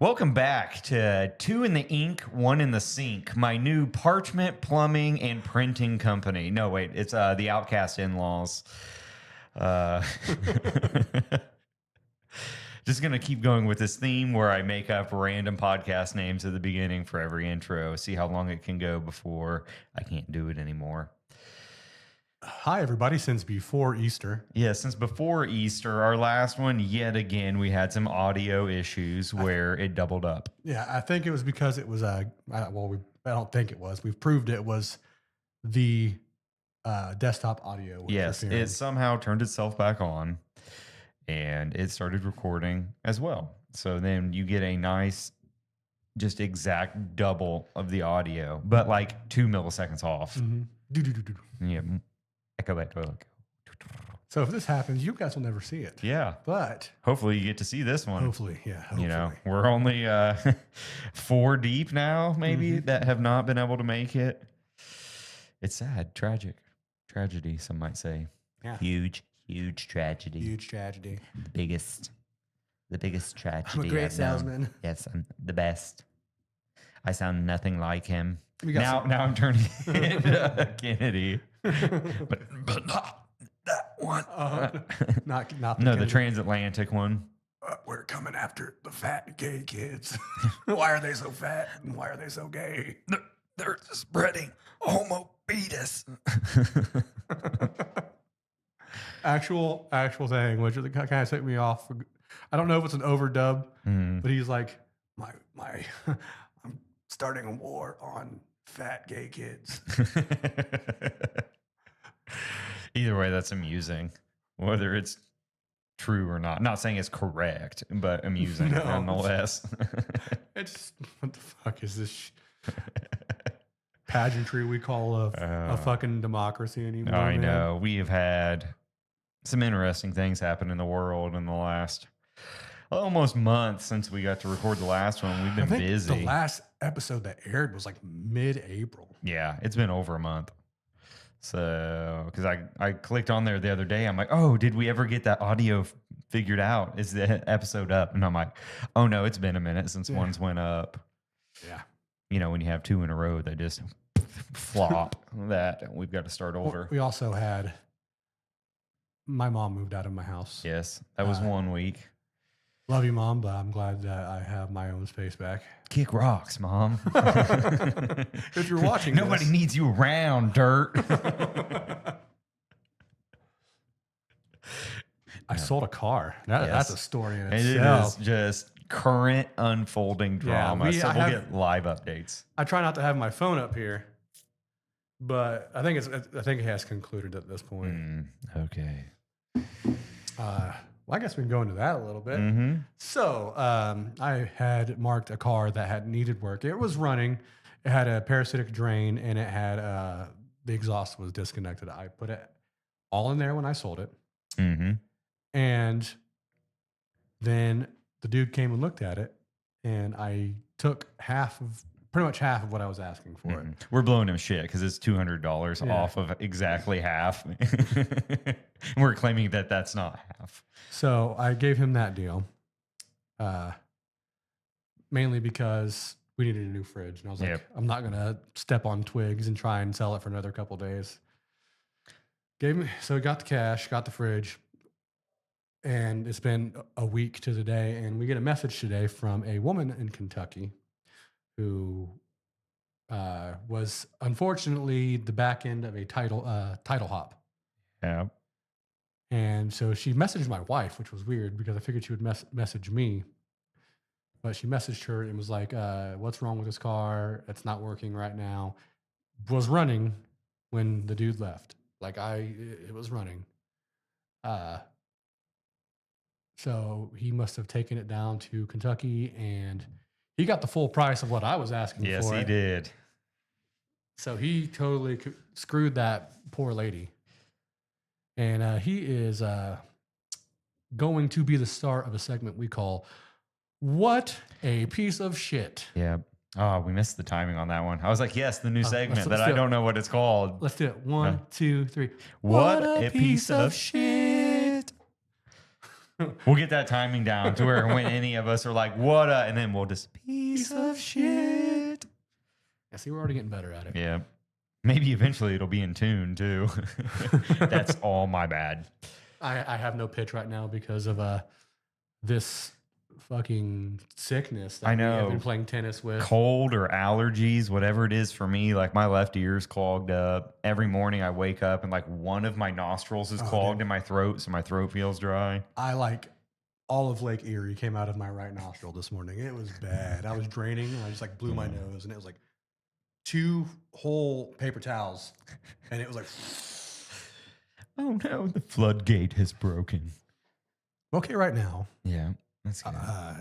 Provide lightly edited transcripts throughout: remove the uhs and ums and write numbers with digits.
Welcome back to Two in the Ink, One in the Sink, my new parchment, plumbing, and printing company. No, wait, it's the Outcast In-Laws. Uh, just going to keep going with this theme where I make up random podcast names at the beginning for every intro, see how long it can go before I can't do it anymore. Hi, everybody. Since before Easter. Yeah, since before Easter, our last one, yet again, we had some audio issues where it doubled up. Yeah, I think it was because it was I don't think it was. We've proved it was the desktop audio. Yes, it somehow turned itself back on and it started recording as well. So then you get a nice, just exact double of the audio, but like 2 milliseconds off. Mm-hmm. Yeah. Echo. So if this happens, you guys will never see it. Yeah. But hopefully you get to see this one. Hopefully. You know, we're only 4 deep now, maybe, that have not been able to make it. It's sad, tragedy, some might say. Yeah. Huge tragedy. Huge tragedy. The biggest tragedy. I'm a great salesman. Yes, I'm the best. I sound nothing like him. Now I'm turning into Kennedy, but not that one. Not the transatlantic one. We're coming after the fat gay kids. Why are they so fat and why are they so gay? They're spreading homobetus. actual thing, which kind of took me off. I don't know if it's an overdub, but he's like, my, I'm starting a war on fat gay kids. Either way, that's amusing, whether it's true or not. Not saying it's correct, but amusing nonetheless. It's what the fuck is this pageantry we call a fucking democracy anymore? I know. We have had some interesting things happen in the world in the last almost month since we got to record the last one. We've been busy. The last episode that aired was like mid-April. Yeah, it's been over a month. So, because I clicked on there the other day, I'm like, oh, did we ever get that audio figured out? Is the episode up? And I'm like, oh no, it's been a minute since one's went up. Yeah. You know, when you have 2 in a row, they just flop. That we've got to start over. We also had my mom moved out of my house. Yes, that was 1 week. Love you, Mom, but I'm glad that I have my own space back. Kick rocks, Mom. If you're watching Nobody needs you around, dirt. I sold a car. That's a story in It itself. is just current unfolding drama. Yeah, we'll get live updates. I try not to have my phone up here, but I think it has concluded at this point. Okay. Well, I guess we can go into that a little bit. So I had marked a car that had needed work. It was running. It had a parasitic drain, and it had the exhaust was disconnected. I put it all in there when I sold it. And then the dude came and looked at it, and I took pretty much half of what I was asking for it. We're blowing him shit because it's $200 off of exactly half. And we're claiming that that's not half. So I gave him that deal, mainly because we needed a new fridge. And I was like, I'm not going to step on twigs and try and sell it for another couple of days. So we got the cash, got the fridge, and it's been a week to the day. And we get a message today from a woman in Kentucky who was unfortunately the back end of a title hop. Yeah. And so she messaged my wife, which was weird because I figured she would message me. But she messaged her and was like, what's wrong with this car? It's not working right now. Was running when the dude left. It was running. So he must have taken it down to Kentucky and he got the full price of what I was asking for. Yes, he did. So he totally screwed that poor lady. And he is going to be the star of a segment we call What a Piece of Shit. Yeah. Oh, we missed the timing on that one. I was like, yes, the new segment that I don't know what it's called. Let's do it. 1, 2, 3. What a piece of shit. We'll get that timing down to where when any of us are like, what and then we'll just, piece of shit. Yeah, see, we're already getting better at it. Yeah. Maybe eventually it'll be in tune too. That's all my bad. I have no pitch right now because of this fucking sickness that I we have been know. playing tennis with. Cold or allergies, whatever it is for me, like my left ear's clogged up. Every morning I wake up and like one of my nostrils is clogged in my throat, so my throat feels dry. I like all of Lake Erie came out of my right nostril this morning. It was bad. I was draining and I just like blew my nose and it was like 2 whole paper towels and it was like Oh no, the floodgate has broken. okay right now. Yeah, that's good.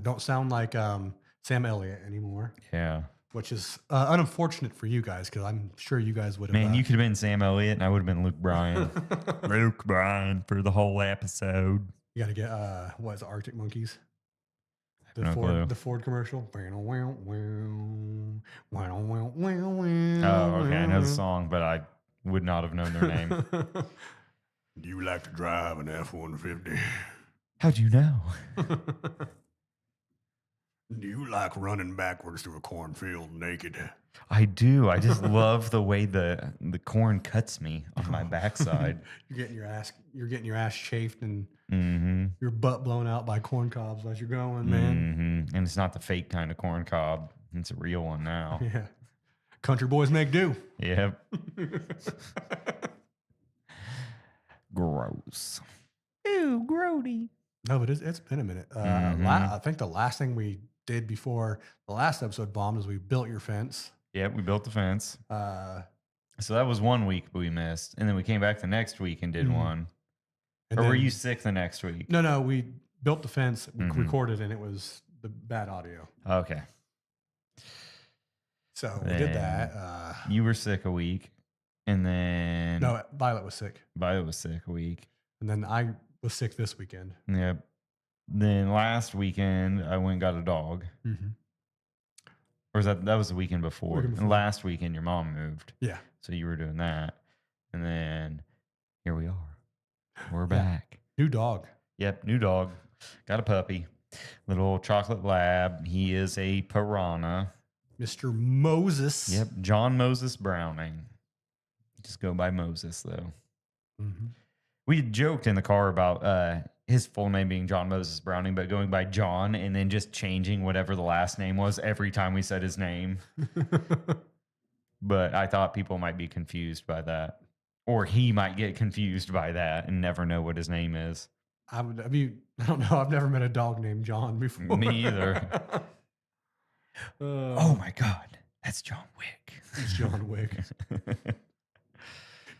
Don't sound like Sam Elliott anymore. Yeah. Which is unfortunate for you guys because I'm sure you guys would have. Man, you could have been Sam Elliott and I would have been Luke Bryan. Luke Bryan for the whole episode. You got to get, what is it, Arctic Monkeys? No The Ford commercial. Oh, okay. I know the song, but I would not have known their name. Do you like to drive an F-150? How do you know? Do you like running backwards through a cornfield naked? I do. I just love the way the corn cuts me on my backside. You're getting your ass chafed and your butt blown out by corn cobs as you're going, man. And it's not the fake kind of corn cob. It's a real one now. Yeah. Country boys make do. Yep. Gross. Ew, grody. No, but it's been a minute. I think the last thing we did before the last episode bombed is we built your fence. Yep, we built the fence. So that was 1 week we missed. And then we came back the next week and did one. Or were you sick the next week? No, we built the fence, we recorded, and it was the bad audio. Okay. So we did that. You were sick a week. And then... No, Violet was sick. Violet was sick a week. And then I was sick this weekend. Yep. Then last weekend, I went and got a dog. Or was that was the weekend before? And last weekend, your mom moved. Yeah. So you were doing that. And then here we are. We're back. New dog. Yep, new dog. Got a puppy. Little chocolate lab. He is a piranha. Mr. Moses. Yep, John Moses Browning. Just go by Moses, though. We had joked in the car about his full name being John Moses Browning, but going by John and then just changing whatever the last name was every time we said his name. But I thought people might be confused by that. Or he might get confused by that and never know what his name is. I don't know. I've never met a dog named John before. Me either. Oh my God. That's John Wick. It's John Wick.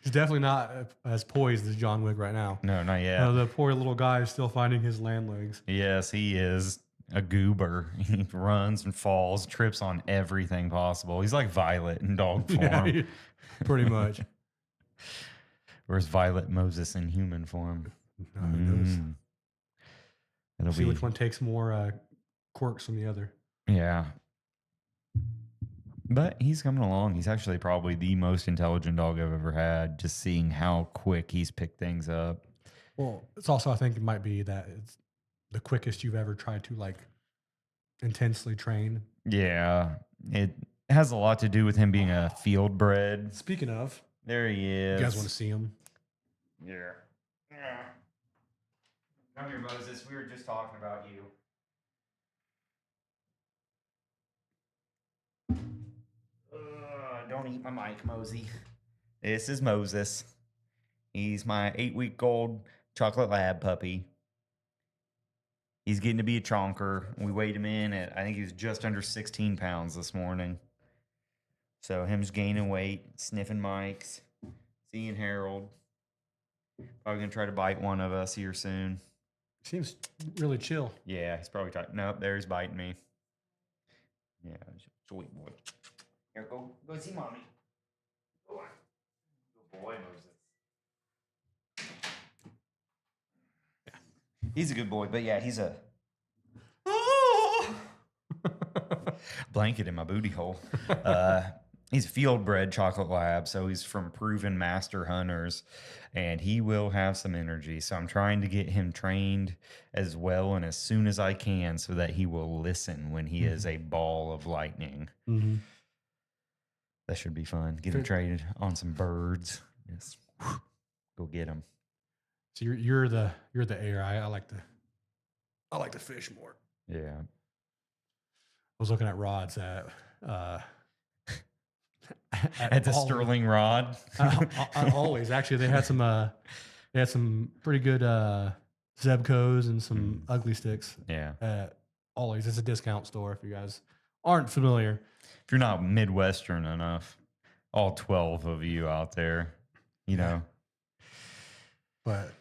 He's definitely not as poised as John Wick right now. No, not yet. The poor little guy is still finding his land legs. Yes, he is a goober. He runs and falls, trips on everything possible. He's like Violet in dog form. Yeah, pretty much. Where's Violet Moses in human form? No, who knows? It'll see which one takes more quirks from the other. Yeah. But he's coming along. He's actually probably the most intelligent dog I've ever had, just seeing how quick he's picked things up. Well, it's also, I think it might be that it's the quickest you've ever tried to like intensely train. Yeah. It has a lot to do with him being a field bred. Speaking of, there he is. You guys want to see him? Yeah. Come here, Moses. We were just talking about you. Don't eat my mic, Mosey. This is Moses. He's my 8-week-old chocolate lab puppy. He's getting to be a chonker. We weighed him in at, I think he was just under 16 pounds this morning. So him's gaining weight, sniffing mics, seeing Harold. Probably going to try to bite one of us here soon. Seems really chill. Yeah, he's probably trying. Nope, there he's biting me. Yeah, sweet boy. Here, go see mommy. Go on. Good boy, Moses. Yeah. He's a good boy, but yeah, he's a blanket in my booty hole. He's field bred chocolate lab, so he's from proven master hunters, and he will have some energy. So I'm trying to get him trained as well and as soon as I can so that he will listen when he is Mhm. a ball of lightning. Mhm. That should be fun. Get him Fit- trained on some birds. Just go get him. So you're the air. I like the fish more. Yeah. I was looking at rods uh, at At the Ollie. Sterling rod. Always actually they had some pretty good Zebcos and some Mm, ugly sticks yeah. at Always. It's a discount store if you guys aren't familiar. If you're not Midwestern enough, all 12 of you out there, you Yeah, know. but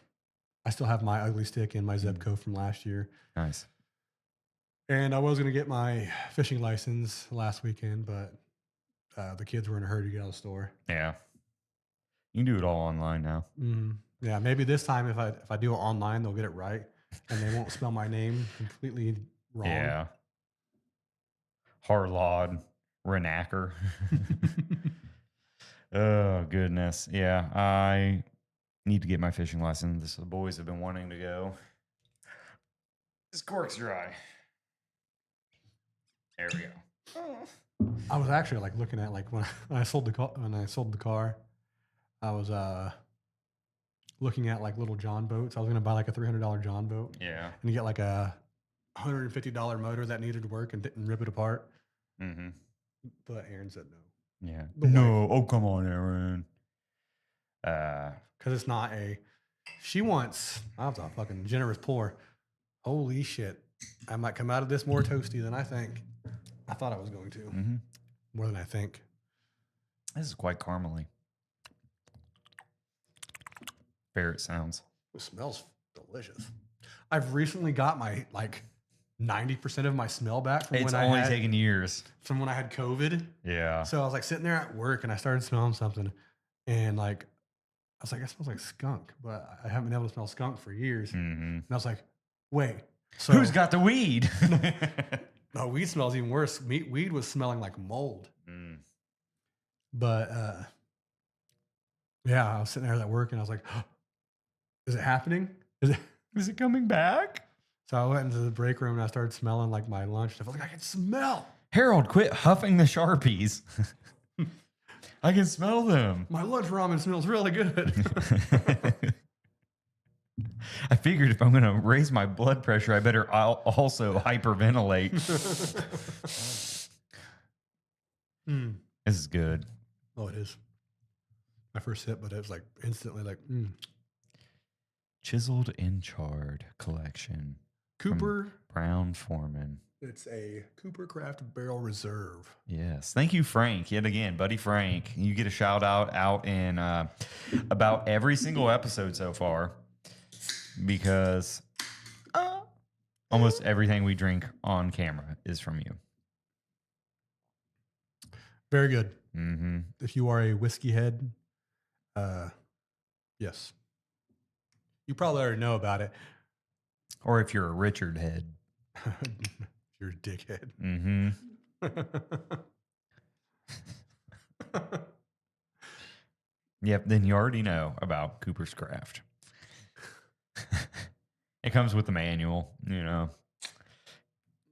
I still have my ugly stick and my Mm, Zebco from last year. nice. And I was gonna get my fishing license last weekend, but the kids were in a hurry to get out of the store. Yeah. You can do it all online now. Yeah, maybe this time if I do it online, they'll get it right, and they won't spell my name completely wrong. Yeah. Harlod, Renacker. Oh, goodness. Yeah. I need to get my fishing license. The boys have been wanting to go. This cork's dry. There we go. I was actually like looking at like when I sold the car, I was looking at like little John boats. I was gonna buy like a $300 John boat Yeah. and get like a $150 motor that needed to work and didn't rip it apart. Mm-hmm. But Aaron said no. Yeah. The wife, No. Oh, come on, Aaron. because it's not a. She wants. I was a fucking generous pour. Holy shit! I might come out of this more toasty than I think. I thought I was going to Mm-hmm. more than I think. This is quite caramely. Ferret sounds. It smells delicious. I've recently got my like 90% of my smell back from It's when only taken years. from when I had COVID. Yeah. So I was like sitting there at work and I started smelling something, and like I was like, it smells like skunk, but I haven't been able to smell skunk for years. Mm-hmm. And I was like, wait, so Who's got the weed? no, weed smells even worse. Weed was smelling like mold. Mm. But yeah, I was sitting there at work and I was like, is it happening? Is it? Is it coming back? So I went into the break room and I started smelling like my lunch. I felt like I could smell. Harold, quit huffing the Sharpies. I can smell them. My lunch ramen smells really good. I figured if I'm going to raise my blood pressure, I better also hyperventilate. This is good. Oh, it is. My first sip, but it was like instantly like, Chiseled and Charred collection. Cooper. Brown Foreman. It's a Cooper Craft Barrel Reserve. Yes. Thank you, Frank. Yet again, buddy Frank. You get a shout out in about every single episode so far because almost everything we drink on camera is from you. Very good. Mm-hmm. If you are a whiskey head, yes. You probably already know about it. Or if you're a Richard head. You're a dickhead. Mm-hmm. Yep, then you already know about Cooper's Craft. It comes with the manual, you know.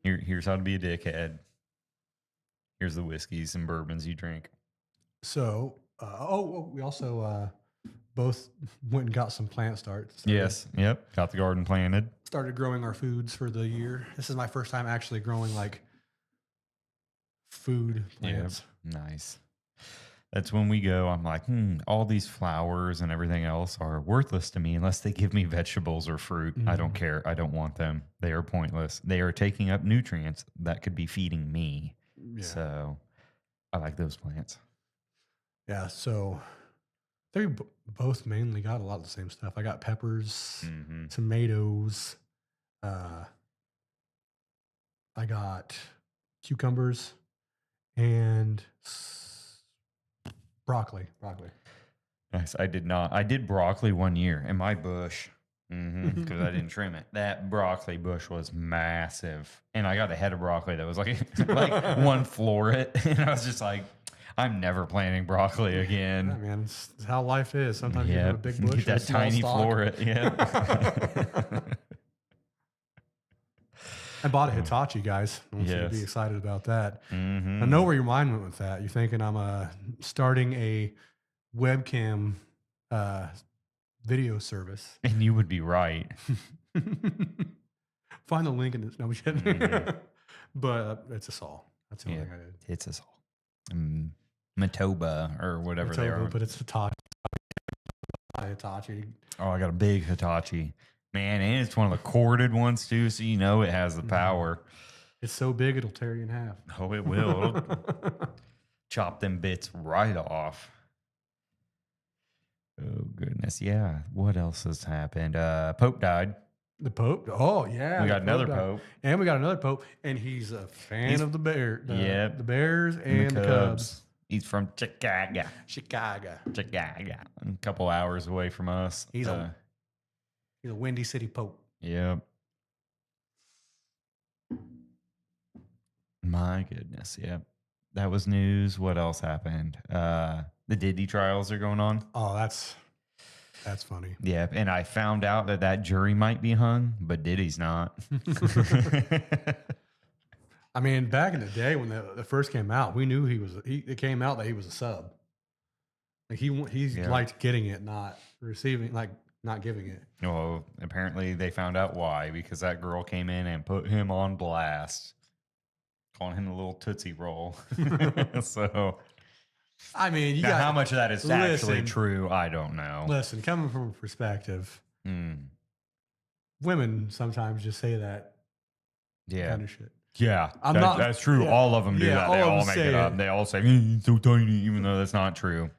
Here's how to be a dickhead. Here's the whiskeys and bourbons you drink. So, we also both went and got some plant starts. Yes, yep. Got the garden planted. Started growing our foods for the year. This is my first time actually growing like food plants. Yep. Nice. That's when we go, I'm like, all these flowers and everything else are worthless to me unless they give me vegetables or fruit. I don't care. I don't want them. They are pointless. They are taking up nutrients that could be feeding me. Yeah. So I like those plants. Yeah. So they both mainly got a lot of the same stuff. I got peppers, tomatoes. I got cucumbers and broccoli. Nice. I did not. I did broccoli one year in my bush because I didn't trim it. That broccoli bush was massive. And I got a head of broccoli that was like one floret. And I was just like, I'm never planting broccoli Yeah, again. man, it's how life is. Sometimes you have a Yep. big bush Get or a that small tiny stalk. flora. Yep. I bought a Oh, Hitachi, guys. I want you to be yes. excited about that. I know Mm-hmm. where your mind went with that. You're thinking I'm starting a webcam uh, video service. And you would be right. Find the link in this. No, we Mm-hmm. shouldn't. But it's a saw. That's the only Yep. thing I did. It's us all. Matoba or whatever they Matoba, are. but it's Hitachi. Hitachi. Oh, I got a big Hitachi. Man, and it's one of the corded ones too, so you know it has the Mhm. power. It's so big it'll tear you in half. Oh, it will. It'll chop them bits right off. Oh goodness. Yeah. What else has happened? Pope died. The Pope? Oh yeah, We the got another Pope died. Pope. And we got another Pope, and he's a fan He's of the yep. the Bears And the and the Cubs. Cubs. He's from Chicago. Chicago. Chicago. A couple hours away from us. He's a Windy City Pope. Yep. My goodness. Yep. That was news. What else happened? The Diddy trials are going on. Oh, that's funny. Yep. And I found out that jury might be hung, but Diddy's not. I mean, back in the day when the first came out, we knew it came out that he was a sub. Like he Yeah. liked getting it, not receiving, like not giving it. Well, apparently they found out why, because that girl came in and put him on blast, calling him a little Tootsie Roll. So I mean, now how much of that is actually listen. true, I don't know. Listen, coming from a perspective, Mm, women sometimes just say that yeah. kind of shit. Yeah, I'm not- that's true. yeah, All of them do yeah, that. all They of all them make say it up. it. They all say, he's so tiny, even though that's not true.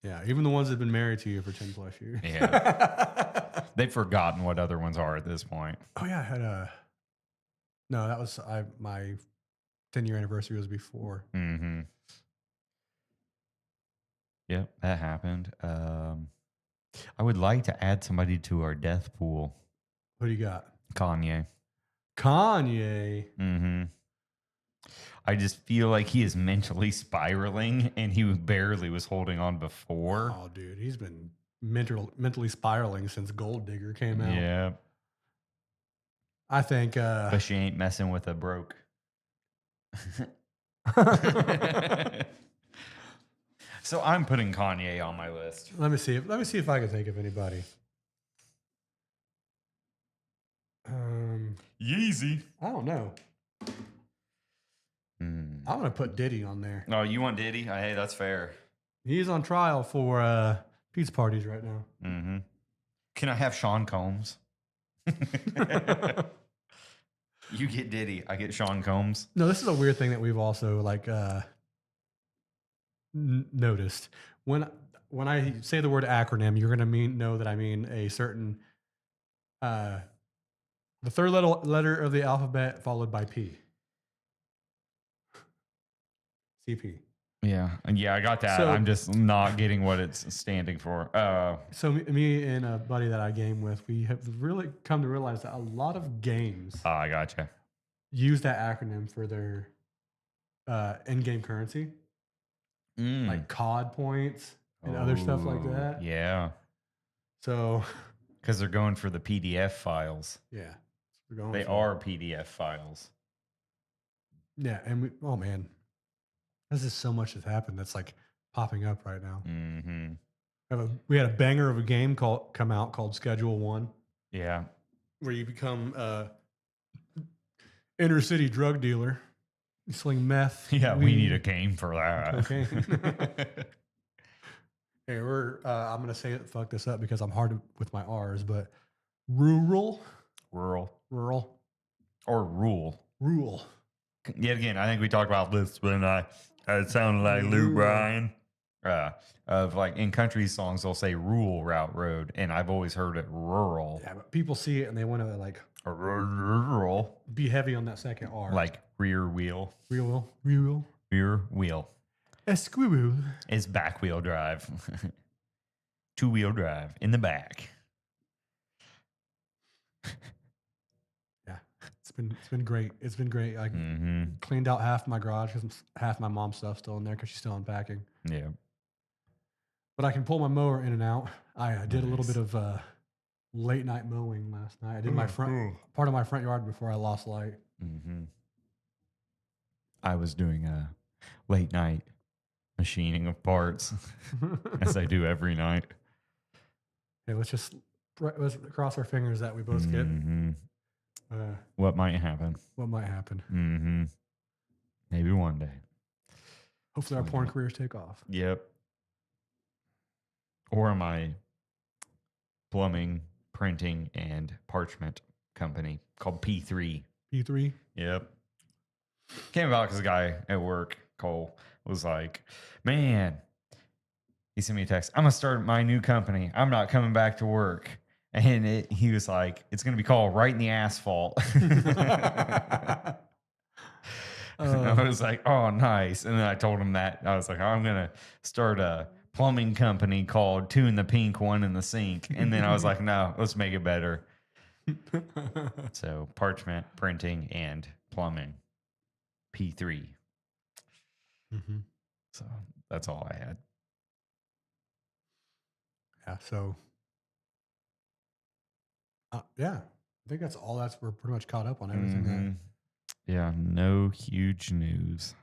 Yeah, even the ones that have been married to you for 10 plus years. Yeah. They've forgotten what other ones are at this point. Oh yeah, I had no, that was my 10-year anniversary was before. Mm-hmm. Yep, that happened. I would like to add somebody to our death pool. What do you got? Kanye. Kanye. Mm-hmm. I just feel like he is mentally spiraling, and he barely was holding on before. Oh, dude, he's been mentally spiraling since Gold Digger came out. Yeah, I think. but she ain't messing with a broke. So I'm putting Kanye on my list. Let me see if I can think of anybody. Yeezy. I don't know. I'm gonna put Diddy on there. Oh, you want Diddy? Hey, that's fair. He's on trial for pizza parties right now. Mm-hmm. Can I have Sean Combs? You get Diddy. I get Sean Combs. No, this is a weird thing that we've also like noticed. When I say the word acronym, you're gonna know that I mean a certain the third letter of the alphabet followed by P. CP. Yeah. Yeah, I got that. So- I'm just not getting what it's standing for. So me and a buddy that I game with, we have really come to realize that a lot of games I gotcha. use that acronym for their in-game currency, like COD points and other stuff like Ooh, that. Yeah. So, Because they're going for the PDF files. yeah, we're going They for- are PDF files. Yeah, and oh man, this is so much that's happened that's like popping up right now. Mm-hmm. We had a banger of a game come out called Schedule 1, Yeah. where you become a inner city drug dealer. You sling meth. Yeah, we need a weed, game for that. cocaine. Hey, I'm gonna fuck this up because I'm hard with my R's, but rural. Rural. Rural. Or rule. Yet again, I think we talked about this when it sounded like Lou Bryan. Of like in country songs, they'll say rural route road, and I've always heard it rural. Yeah, but people see it and they want to like Rural. be heavy on that second R. Like rear wheel. Rural. Rear wheel. Esquirrel. It's back wheel drive. 2-wheel drive in the back. Yeah. It's been great. It's been great. I Mm-hmm. cleaned out half my garage because half my mom's stuff still in there because she's still unpacking. Yeah. But I can pull my mower in and out. I did a little bit Nice. of late night mowing last night. I did my Oh, front cool. part of my front yard before I lost light. Mm-hmm. I was doing a late night machining of parts, as I do every night. Hey, let's cross our fingers that we both get Mm-hmm. uh, What might happen? what might happen. Mm-hmm. Maybe one day. Hopefully, our Why porn not? careers take off. Yep. Or my plumbing, printing, and parchment company called P3. P3. Yep. Came about because a guy at work, Cole, was like, man, he sent me a text. I'm going to start my new company. I'm not coming back to work. And he was like, it's going to be called Right in the Asphalt. I was like, oh, nice. And then I told him that. I was like, I'm going to start a plumbing company called Two in the Pink, One in the Sink. And then I was like, no, let's make it better. So parchment, printing, and plumbing. P3. Mm-hmm. So that's all I had. Yeah. So, yeah, I think that's all. We're pretty much caught up on everything. Mm-hmm. Yeah, no huge news.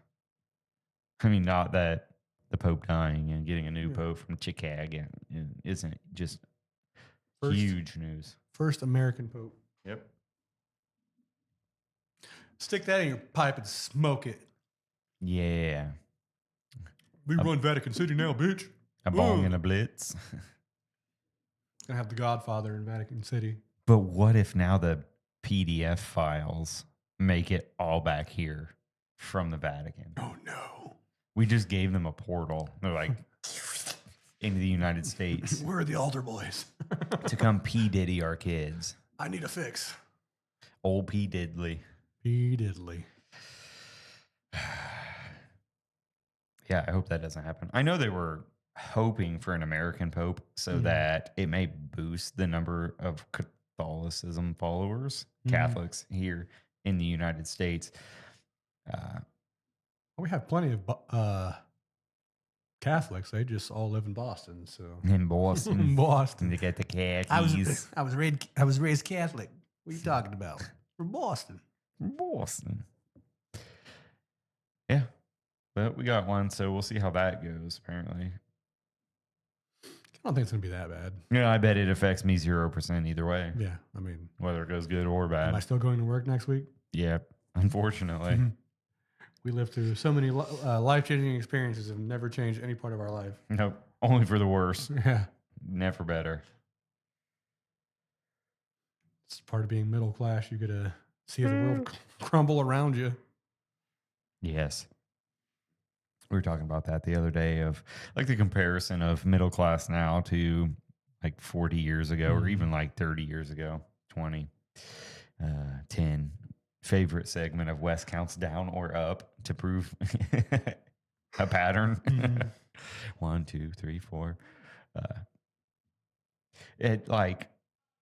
I mean, not that the Pope dying and getting a new Yeah. Pope from Chicago isn't just First, huge news. first American Pope. Yep. Stick that in your pipe and smoke it. Yeah. We run Vatican City now, bitch. A bong and a blitz. Gonna have the Godfather in Vatican City. But what if now the PDF files make it all back here from the Vatican? Oh no. We just gave them a portal. They're like into the United States Where are the altar boys? to come P. Diddy our kids. I need a fix. Old P. Diddley. P. Diddley. Yeah, I hope that doesn't happen. I know they were hoping for an American pope so that it may boost the number of Catholicism followers, Catholics here in the United States. We have plenty of Catholics. They just all live in Boston. So In Boston. Boston. They get the khakis. I was raised Catholic. What are you talking about? From Boston. Boston. Yeah. But we got one, so we'll see how that goes, apparently. I don't think it's gonna be that bad. Yeah, I bet it affects me 0% either way. Yeah, I mean, Whether it goes good or bad. am I still going to work next week? Yeah, unfortunately. We lived through so many life-changing experiences and never changed any part of our life. Nope. Only for the worse. Yeah, Never better. it's part of being middle class. You get to see the world crumble around you. Yes. We were talking about that the other day of like the comparison of middle class now to like 40 years ago or even like 30 years ago, 20, 10. Favorite segment of West counts down or up to prove a pattern. 1, 2, 3, 4. It like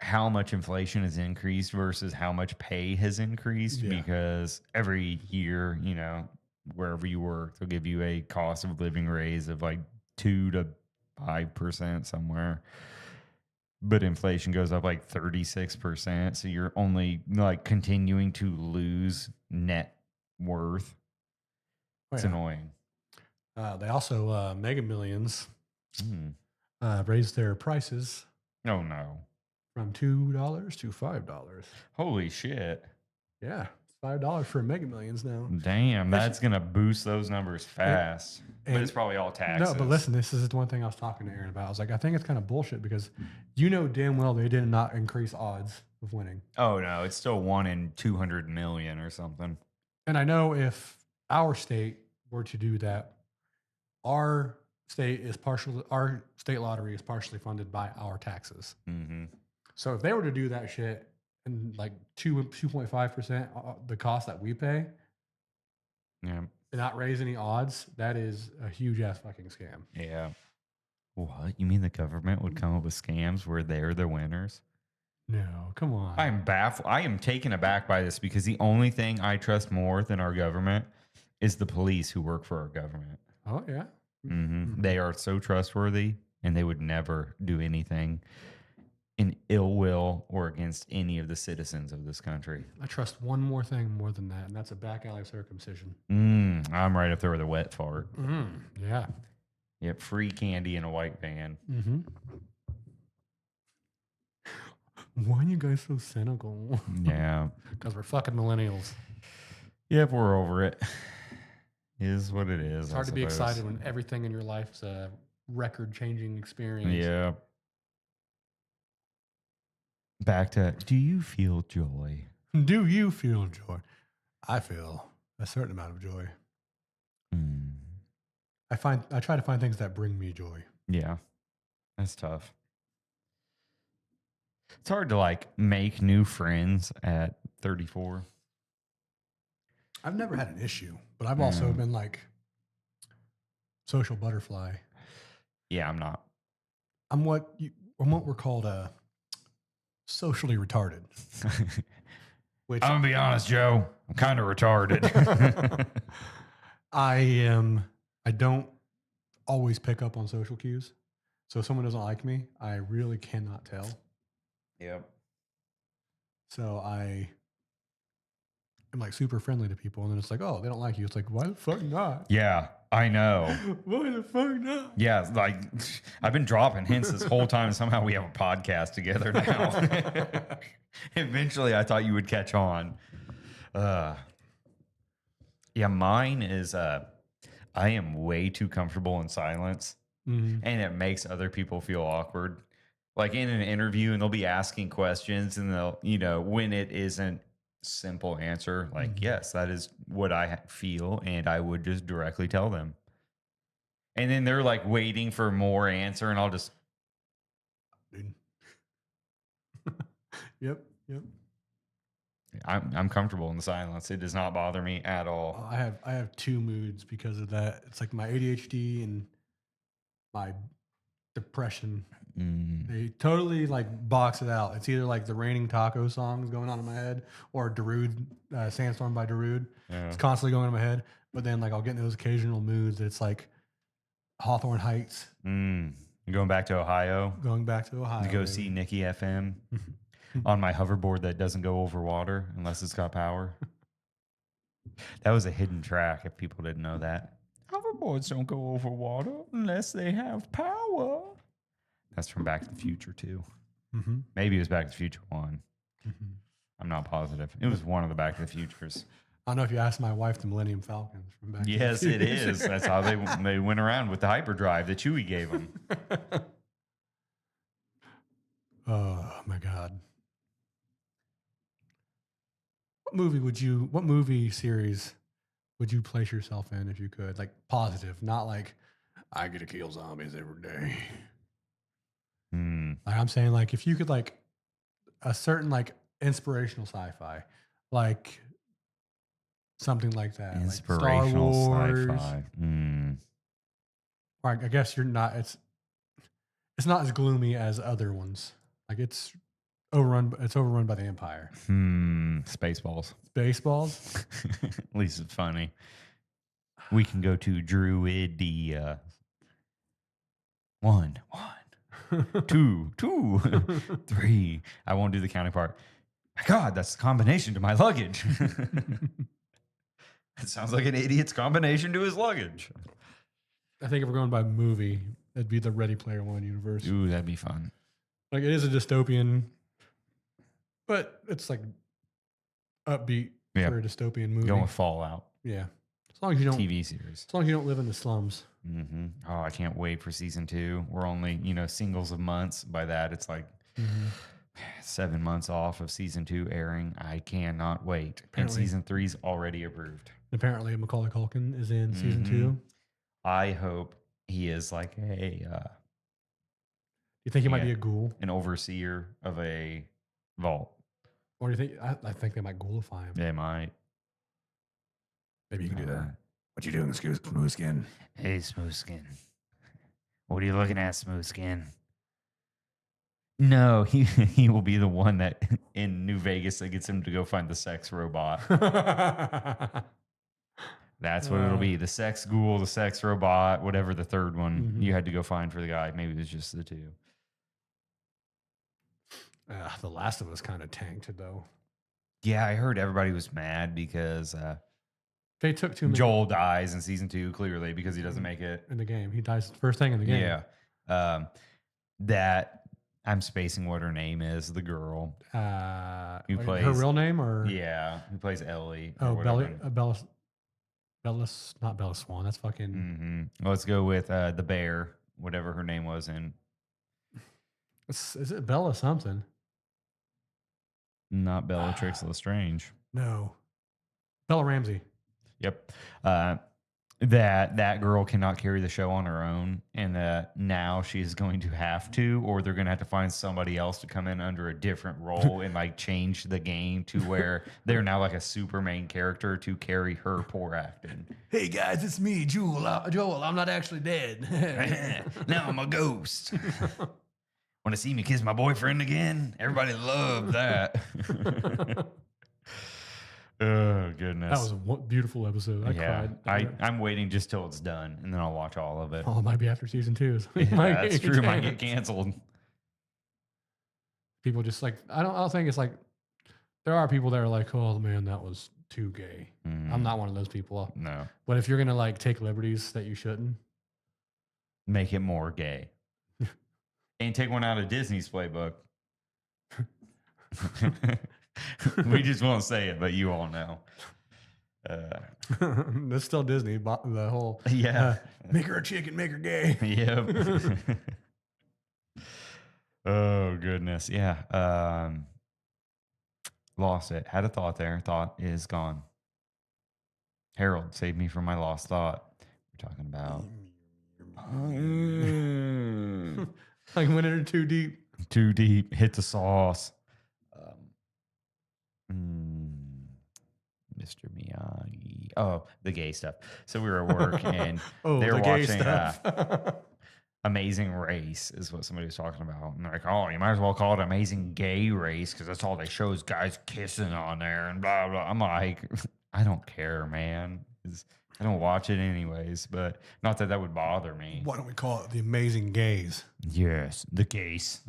how much inflation has increased versus how much pay has increased because every year, you know, wherever you work, they'll give you a cost of living raise of like 2 to 5% somewhere. But inflation goes up like 36%. So you're only like continuing to lose net worth. It's annoying. They also, Mega Millions raised their prices. Oh, no. From $2 to $5. Holy shit. Yeah. $5 for Mega Millions now. Damn, that's going to boost those numbers fast. But it's probably all taxes. No, but listen, this is one thing I was talking to Aaron about. I was like, I think it's kind of bullshit because you know damn well they did not increase odds of winning. Oh, no, it's still 1 in 200 million or something. And I know if our state were to do that, our state lottery is partially funded by our taxes. Mm-hmm. So if they were to do that shit and like 2.5% the cost that we pay, Yeah. and not raise any odds, that is a huge ass fucking scam. Yeah. What? You mean the government would come up with scams where they're the winners? No, come on. I'm baffled. I am taken aback by this because the only thing I trust more than our government is the police who work for our government. Oh yeah. They are so trustworthy and they would never do anything in ill will or against any of the citizens of this country. I trust one more thing more than that, and that's a back alley circumcision. I'm right up there with a wet fart. Yeah. Yep, free candy in a white van. Mm-hmm. Why are you guys so cynical? Yeah. Because we're fucking millennials. Yep, we're over it. Is what it is. It's hard to be excited when everything in your life is a record-changing experience. Yeah. Back to, do you feel joy? Do you feel joy? I feel a certain amount of joy. Mm. I try to find things that bring me joy. Yeah, that's tough. It's hard to like make new friends at 34. I've never had an issue, but I've also been like social butterfly. Yeah, I'm not. I'm what we're called socially retarded. Which I'm gonna be honest, Joe. I'm kind of retarded. I don't always pick up on social cues. So if someone doesn't like me, I really cannot tell. Yep. So I am like super friendly to people, and then it's like, oh, they don't like you. It's like, why the fuck not? Yeah, I know. Why the fuck not? Yeah, like I've been dropping hints this whole time. And somehow we have a podcast together now. Eventually, I thought you would catch on. Yeah, mine is I am way too comfortable in silence, and it makes other people feel awkward. Like in an interview, and they'll be asking questions, and they'll, when it isn't simple answer, like yes, that is what I feel, and I would just directly tell them. And then they're like waiting for more answer, and I'll just Dude. Yep. I'm comfortable in the silence. It does not bother me at all. I have two moods because of that. It's like my ADHD and my depression. They totally like box it out. It's either like the Raining Taco songs going on in my head or Darude, Sandstorm by Darude. Yeah. It's constantly going in my head. But then like I'll get in those occasional moods that it's like Hawthorne Heights. Going back to Ohio. Going back to Ohio. To go see Nikki FM on my hoverboard that doesn't go over water unless it's got power. That was a hidden track if people didn't know that. Hoverboards don't go over water unless they have power. That's from Back to the Future 2. Maybe it was Back to the Future 1. I'm not positive. It was one of the Back to the Futures. I don't know if you asked my wife the Millennium Falcons from back. Yes, it is. That's how they went around with the hyperdrive that Chewie gave them. Oh my God. What movie series would you place yourself in if you could? Like positive, not like I get to kill zombies every day. Like I'm saying, like if you could like a certain like inspirational sci-fi, like something like that. Inspirational like Star Wars, sci-fi. Or I guess you're not. It's not as gloomy as other ones. Like it's overrun. It's overrun by the Empire. Spaceballs. Spaceballs. At least it's funny. We can go to Druidia. One, 2, 3. I won't do the counting part. My God, that's the combination to my luggage. It sounds like an idiot's combination to his luggage. I think if we're going by movie, it'd be the Ready Player One universe. Ooh, that'd be fun. Like it is a dystopian, but it's like upbeat for a dystopian movie. Going with Fallout. Yeah, as long as you don't TV series. As long as you don't live in the slums. Oh, I can't wait for season 2. We're only singles of months. By that, it's like 7 months off of season 2 airing. I cannot wait. Apparently, and season 3's already approved. Apparently, Macaulay Culkin is in season 2. I hope he is like a. You think he might be a ghoul? An overseer of a vault. Or do you think? I think they might ghoulify him. They might. Maybe you can do that. What you doing, Smooth Skin? Hey, Smooth Skin. What are you looking at, Smooth Skin? No, he will be the one that in New Vegas that gets him to go find the sex robot. That's what it'll uh, be. The sex ghoul, the sex robot, whatever the third one you mhm. had to go find for the guy. Maybe it was just the two. The Last of Us kind of tanked though. Yeah, I heard everybody was mad because They took too many Joel dies in season 2, clearly because he doesn't make it. in the game. He dies first thing in the game. Yeah. Um, that I'm spacing what her name is, the girl who Her plays, real name or yeah, who plays Ellie or oh whatever. Bella, not Bella Swan. That's fucking. Let's go with the bear, whatever her name was in, Is it Bella something? not Bellatrix Lestrange. No, Bella Ramsey. Yep. Uh, that girl cannot carry the show on her own, and that now she's going to have to, or they're going to have to find somebody else to come in under a different role and like change the game to where they're now like a super main character to carry her poor acting. Hey guys, it's me, Joel. I'm not actually dead. Now I'm a ghost. Want to see me kiss my boyfriend again? Everybody loved that. Oh goodness. That was a beautiful episode. I cried. I'm waiting just till it's done, and then I'll watch all of it. Oh, it might be after season 2. So That's true. Might get canceled. People just like I don't think it's like there are people that are like, oh man, that was too gay. I'm not one of those people. No. But if you're gonna like take liberties that you shouldn't, Make it more gay. And take one out of Disney's playbook. We just won't say it, but you all know. that's still Disney. The whole Yeah. make her a chicken, make her gay. Yep. Oh goodness. Yeah. Lost it. Had a thought there. Thought is gone. Harold, save me from my lost thought. We're talking about I went in too deep. too deep. Hit the sauce. Mr. Miyagi. Oh, the gay stuff. So we were at work and they were the gay watching stuff. Amazing Race is what somebody was talking about. And they're like, oh, you might as well call it Amazing Gay Race because that's all they show is guys kissing on there and blah, blah. I'm like, I don't care, man. I don't watch it anyways, but not that that would bother me. Why don't we call it the Amazing Gays? Yes, the gays.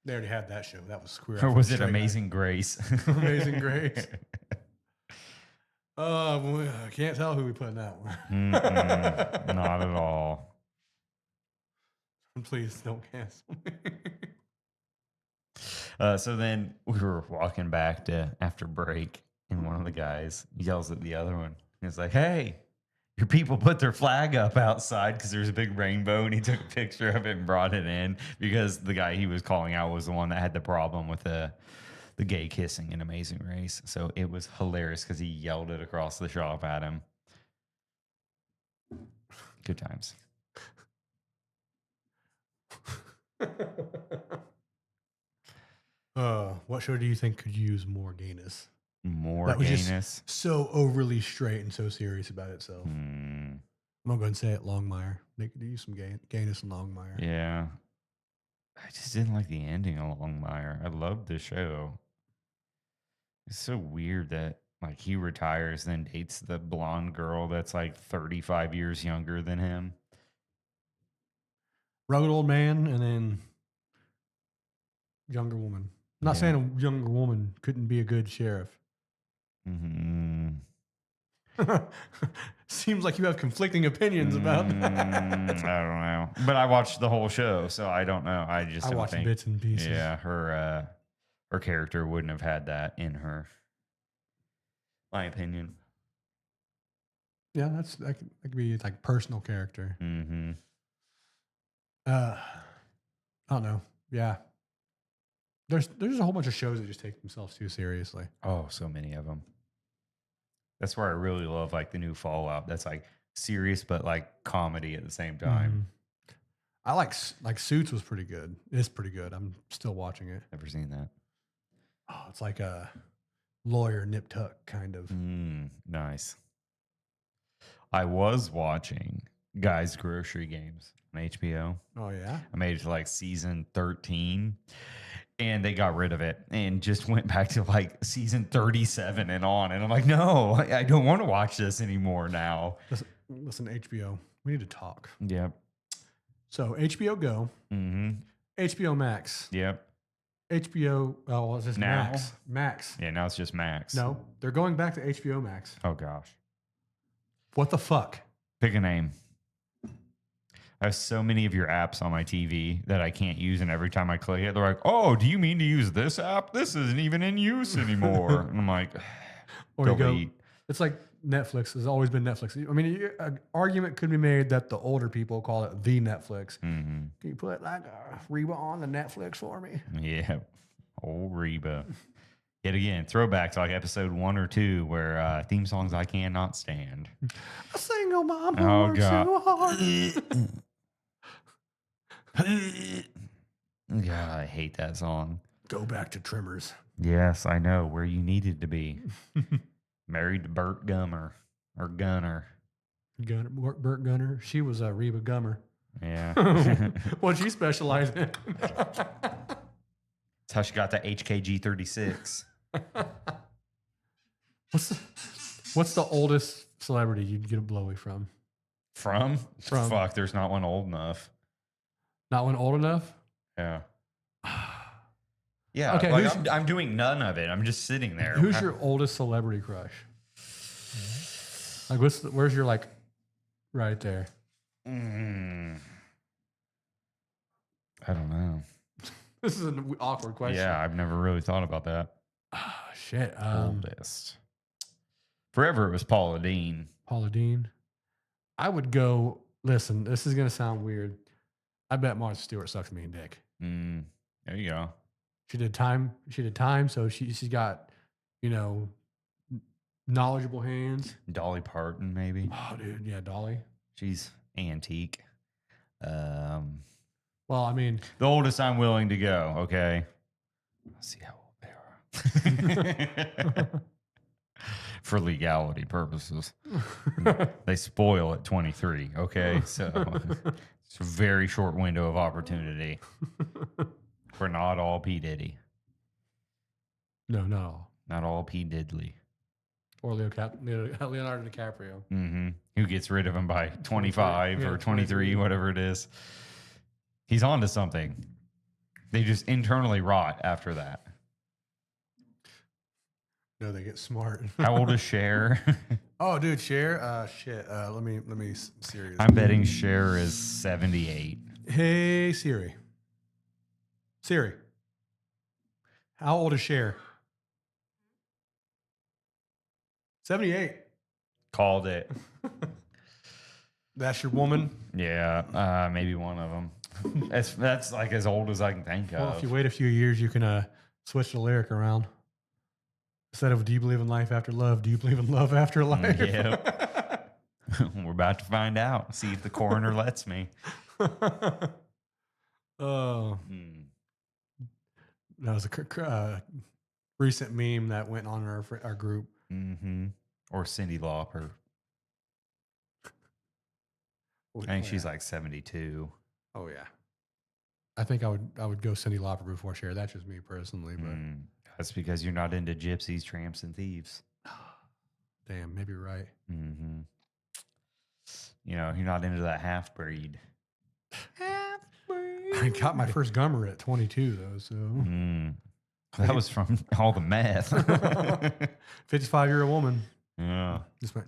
They already had that show. That was queer. Or was it Amazing Grace? Amazing Grace. I can't tell who we put in that one. Not at all. Please don't cancel me. So then we were walking back to after break, and one of the guys yells at the other one. He's like, "Hey, your people put their flag up outside because there's a big rainbow," and he took a picture of it and brought it in because the guy he was calling out was the one that had the problem with the gay kissing in Amazing Race. So it was hilarious because he yelled it across the shop at him. Good times. What show do you think could use more gayness? More That was gayness. just so overly straight and so serious about itself. Hmm. I'm gonna go ahead and say it. Longmire. They could use some gayness in Longmire. Yeah. I just didn't like the ending of Longmire. I loved the show. It's so weird that like he retires, then dates the blonde girl that's like 35 years younger than him. Rugged old man and then younger woman. I'm not Yeah. saying a younger woman couldn't be a good sheriff. Mm-hmm. Seems like you have conflicting opinions about that. I don't know, but I watched the whole show, so I don't know. I just I don't watched think. bits and pieces. Yeah, her character wouldn't have had that in her. My opinion. Yeah, that could be like personal character. Mm-hmm. I don't know. Yeah. There's a whole bunch of shows that just take themselves too seriously. Oh, so many of them. That's where I really love like the new Fallout. That's like serious but like comedy at the same time. Mhm. I like Suits was pretty good. It's pretty good. I'm still watching it. Never seen that. Oh, it's like a lawyer nip tuck kind of. Nice. I was watching Guys Grocery Games on HBO. Oh yeah. I made it to like season 13. and they got rid of it and just went back to like season 37 and on. And I'm like, no, I don't want to watch this anymore now. Listen, HBO, we need to talk. Yep. So HBO Go, HBO Max, Yep. HBO. Oh, what's this? Now? Max. Yeah, now it's just Max. No, they're going back to HBO Max. Oh gosh. What the fuck? Pick a name. I have so many of your apps on my TV that I can't use, and every time I click it, they're like, "Oh, do you mean to use this app? This isn't even in use anymore." And I'm like, Or you go. delete. It's like Netflix has always been Netflix. I mean, an argument could be made that the older people call it the Netflix. Can you put like Reba on the Netflix for me? Yeah. Old Reba. Yet again, throwback to like episode 1 or 2 where theme songs I cannot stand. I sing on my Oh, heart God. so hard. God, I hate that song. Go back to Tremors. Yes, I know where you needed to be. Married to Burt Gummer or Gunner. Burt Gunner. She was a Reba Gummer. Yeah. What'd she specialize in? That's how she got the HKG 36. What's the oldest celebrity you'd get a blowy from? From? From. Fuck, there's not one old enough. Not one old enough? Yeah. Yeah. Okay, Like I'm doing none of it. I'm just sitting there. Who's your oldest celebrity crush? Like, where's your like, right there? I don't know. This is an awkward question. Yeah, I've never really thought about that. Shit. Oldest. Forever it was Paula Dean. Paula Dean. I would go. Listen, this is gonna sound weird. I bet Martha Stewart sucks me and dick. There you go. She did time. So she's got, knowledgeable hands. Dolly Parton, maybe. Oh, dude, yeah, Dolly. She's antique. Well, I mean, the oldest I'm willing to go. Okay, let's see how old they are. For legality purposes, they spoil at 23. Okay, so it's a very short window of opportunity. We're not all P Diddy. No, not all. Not all P Diddley. Or Leonardo DiCaprio. Who gets rid of him by 25 or 23, whatever it is. He's on to something. They just internally rot after that. No, they get smart. How old is Cher? Oh, dude, Cher. Shit. Let me Siri. I'm betting Cher is 78. Hey, Siri. Siri. How old is Cher? 78. Called it. That's your woman? Yeah, maybe one of them. That's like as old as I can think of. Well, if you wait a few years, you can switch the lyric around. Instead of "Do you believe in life after love?" "Do you believe in love after life?" Yeah. We're about to find out. See if the coroner lets me. Oh. That was a recent meme that went on our group. Or Cyndi Lauper. I think she's like 72. Oh yeah. I think I would go Cyndi Lauper before Cher. That's just me personally, but that's because you're not into gypsies, tramps, and thieves. Damn, maybe you're right. You're not into that half breed. I got my first gummer at 22 though, so that was from all the meth. 55-year-old woman. Yeah. Just went,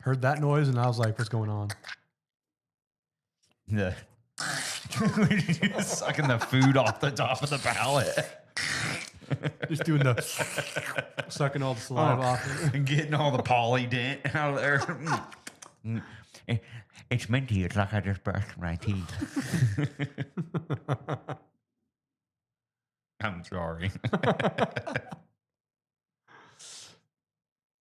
heard that noise and I was like, what's going on? Yeah. Sucking the food off the top of the palate. Just doing the sucking all the saliva off. And getting all the polydent out of there. It's minty. It's like I just brushed my teeth. I'm sorry.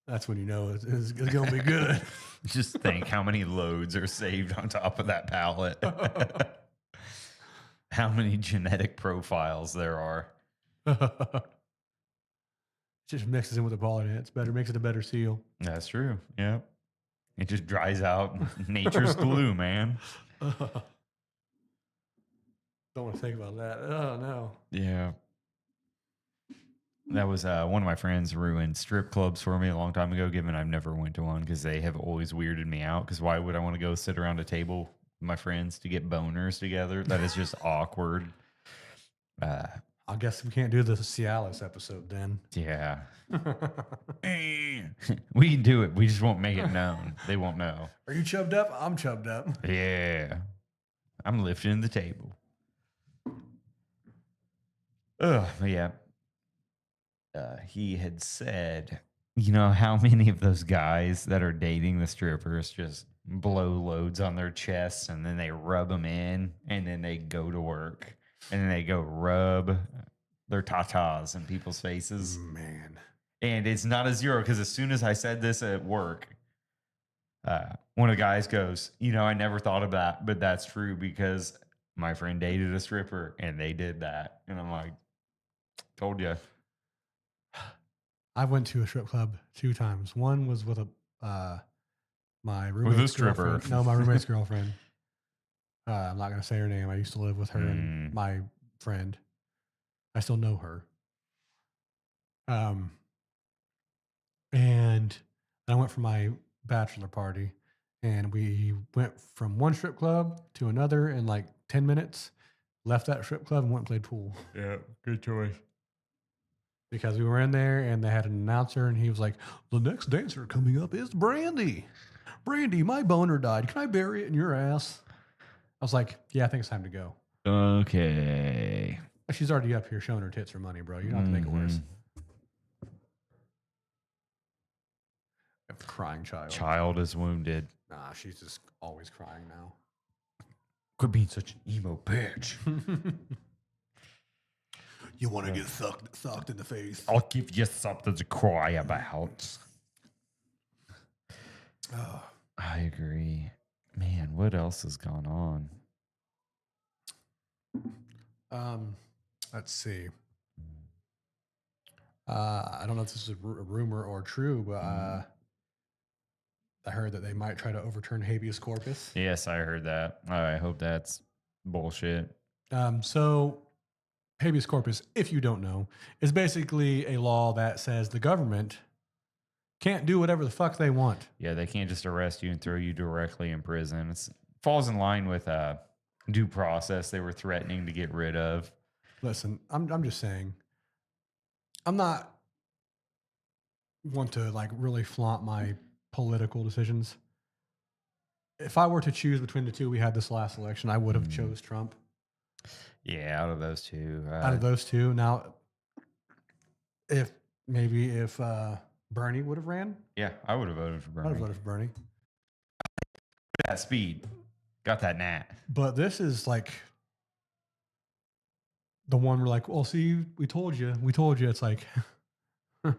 That's when you know it's going to be good. Just think how many loads are saved on top of that pallet. How many genetic profiles there are. Just mixes in with the polydent. It's better. Makes it a better seal. That's true. Yeah. It just dries out nature's glue, man. Don't want to think about that. Oh no. Yeah. That was one of my friends ruined strip clubs for me a long time ago, given I've never went to one because they have always weirded me out. Because why would I want to go sit around a table with my friends to get boners together? That is just awkward. I guess we can't do the Cialis episode then. Yeah. We can do it. We just won't make it known. They won't know. Are you chubbed up? I'm chubbed up. Yeah. I'm lifting the table. Oh, yeah. He had said, you know, how many of those guys that are dating the strippers just blow loads on their chests and then they rub them in and then they go to work and then they go rub their tatas in people's faces. Man. And it's not a zero because as soon as I said this at work, one of the guys goes, you know, I never thought of that, but that's true because my friend dated a stripper and they did that. And I'm like, told you. I went to a strip club 2 times. One was with my With a roommate's stripper. girlfriend. No, my roommate's girlfriend. I'm not going to say her name. I used to live with her and my friend. I still know her. And I went for my bachelor party, and we went from one strip club to another in like 10 minutes. Left that strip club and went and played pool. Yeah, good choice. Because we were in there and they had an announcer and he was like, the next dancer coming up is Brandy. Brandy, my boner died. Can I bury it in your ass? I was like, yeah, I think it's time to go. Okay. She's already up here showing her tits for money, bro. You don't have to make it worse. Crying child. Child is wounded. Nah, she's just always crying now. Quit being such an emo bitch. You want to get sucked in the face? I'll give you something to cry about. Oh. I agree. Man, what else has gone on? Let's see. I don't know if this is a rumor or true, but I heard that they might try to overturn habeas corpus. Yes, I heard that. I hope that's bullshit. So habeas corpus, if you don't know, is basically a law that says the government can't do whatever the fuck they want. Yeah, they can't just arrest you and throw you directly in prison. It falls in line with due process they were threatening to get rid of. Listen, I'm just saying, I'm not want to like really flaunt my political decisions. If I were to choose between the two we had this last election, I would have chose Trump. Yeah, out of those two. Now, if Bernie would have ran, Yeah, I would have voted for Bernie. I would have voted for Bernie. That speed. Got that gnat. But this is like the one we're like, well, see, we told you. It's like, you're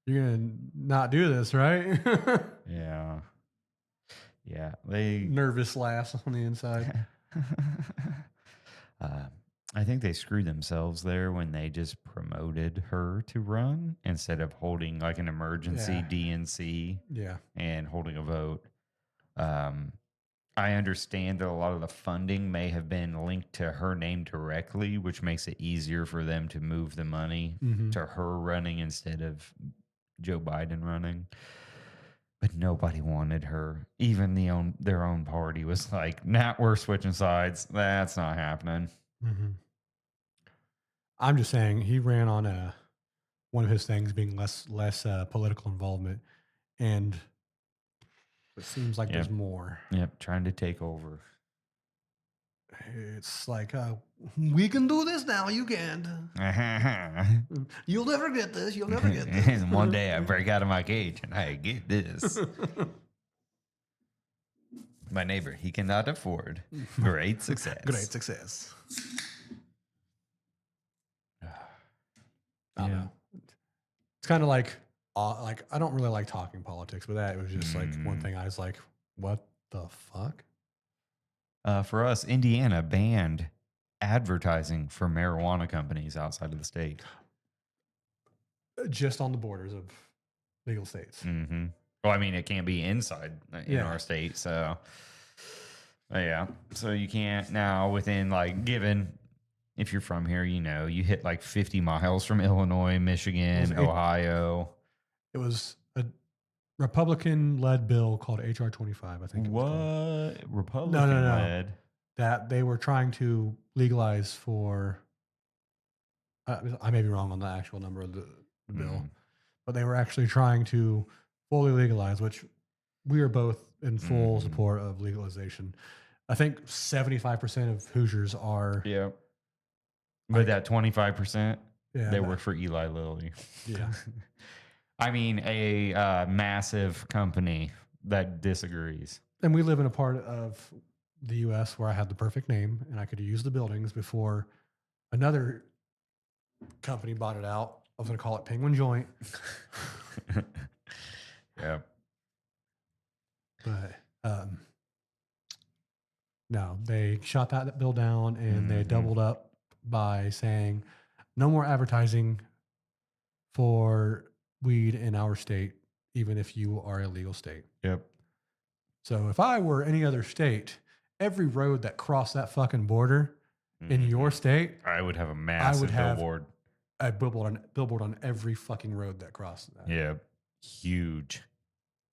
going to not do this, right? Yeah. Yeah. They nervous laughs on the inside. I think they screwed themselves there when they just promoted her to run instead of holding like an emergency DNC and holding a vote. I understand that a lot of the funding may have been linked to her name directly, which makes it easier for them to move the money to her running instead of Joe Biden running. But nobody wanted her. Even their own party was like, nah, we're switching sides. That's not happening. I'm just saying he ran on one of his things being less political involvement, and it seems like there's more. Yep, trying to take over. It's like, we can do this now. You can't. You'll never get this. You'll never get this. And one day I break out of my cage and I get this. My neighbor, he cannot afford. Great success. Great success. I don't know. It's kind of like I don't really like talking politics, but that was just like one thing I was like, what the fuck? For us, Indiana banned advertising for marijuana companies outside of the state. Just on the borders of legal states. Well, I mean, it can't be inside in our state, so Yeah. So you can't now within like given if you're from here, you hit like 50 miles from Illinois, It was Michigan, Ohio. it was a Republican-led bill called HR 25, I think it was called. What? No, no, Republican no. led? That they were trying to legalize for I may be wrong on the actual number of the bill, Mm, but they were actually trying to fully legalize, which we are both in full mhm. support of legalization. I think 75% of Hoosiers are Yeah. But like, that 25%, yeah, they work for Eli Lilly. yeah. I mean, a massive company that disagrees. And we live in a part of the US where I had the perfect name and I could use the buildings before another company bought it out. I was going to call it Penguin Joint, Yeah. but no, they shot that bill down and they Hmm. doubled up by saying no more advertising for weed in our state, even if you are a legal state. Yep. So if I were any other state, every road that crossed that fucking border in your Mhm. state, I would have a I would massive have billboard. a billboard on every fucking road that crossed that. Yeah. Huge.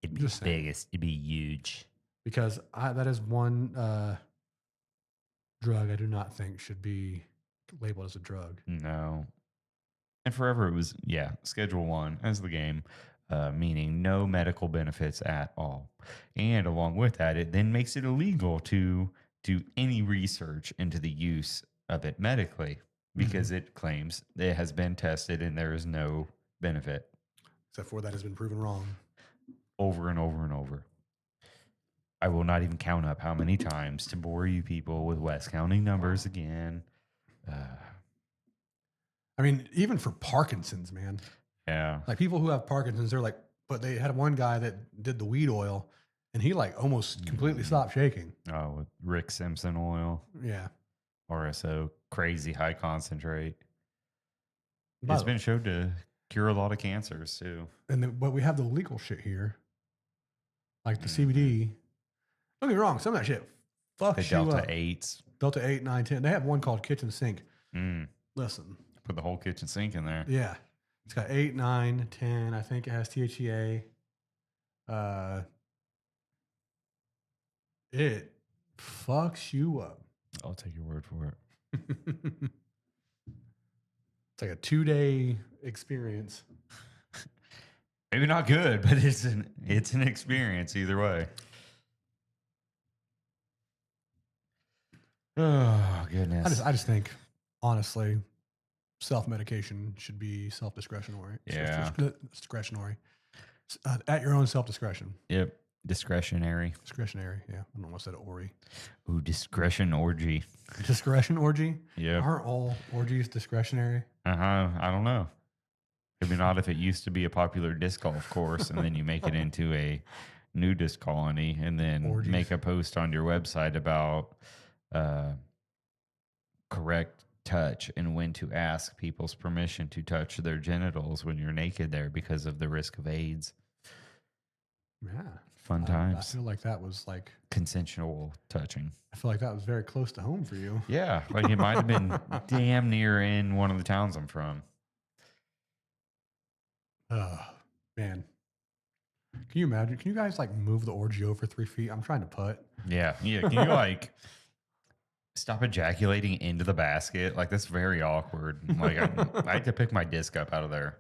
It'd I'm be just saying, biggest. It'd be huge. because that is one drug I do not think should be labeled as a drug. No. And forever it was, yeah, Schedule 1 as the game, meaning no medical benefits at all. And along with that, it then makes it illegal to do any research into the use of it medically Mm-hmm. because it claims it has been tested and there is no benefit Except for that has been proven wrong. over and over and over. I will not even count up how many times to bore you people with West counting numbers again. Uh, I mean, even for Parkinson's, man. yeah. Like people who have Parkinson's, they're like, but they had one guy that did the weed oil and he like almost completely Mm. stopped shaking. Oh, with Rick Simpson oil, Yeah. RSO, crazy high concentrate. By It's the way, been shown to cure a lot of cancers too. but we have the legal shit here, like the Hmm. CBD. Don't get me wrong, some of that shit The fucks you Delta up. 8s. Delta 8, 9, 10. They have one called Kitchen Sink. Mm. Listen, Put the whole kitchen sink in there. yeah. It's got 8, 9, 10. I think it has THCA. Uh, it fucks you up. I'll take your word for it. It's like a 2-day experience. Maybe not good, but it's an experience either way. Oh goodness. I just think, honestly, self medication should be self discretionary. Yeah. Discretionary. At your own self discretion. Yep. Discretionary. Discretionary. Yeah. I don't know what I said Ori. Ooh, discretion orgy. Discretion orgy? Yep. Aren't all orgies discretionary? Uh-huh. I don't know. Maybe not if it used to be a popular disc golf course and then you make it into a nudist colony and then Orgies. make a post on your website about uh, correct touch and when to ask people's permission to touch their genitals when you're naked there because of the risk of AIDS. Yeah. Fun I times. feel like that was like, Consensual touching. I feel like that was very close to home for you. Yeah, like it might have been damn near in one of the towns I'm from. Oh, man. Can you imagine? Can you guys like move the orgy over 3 feet? I'm trying to putt. Yeah, yeah. Can you like stop ejaculating into the basket? Like that's very awkward. Like I had to pick my disc up out of there.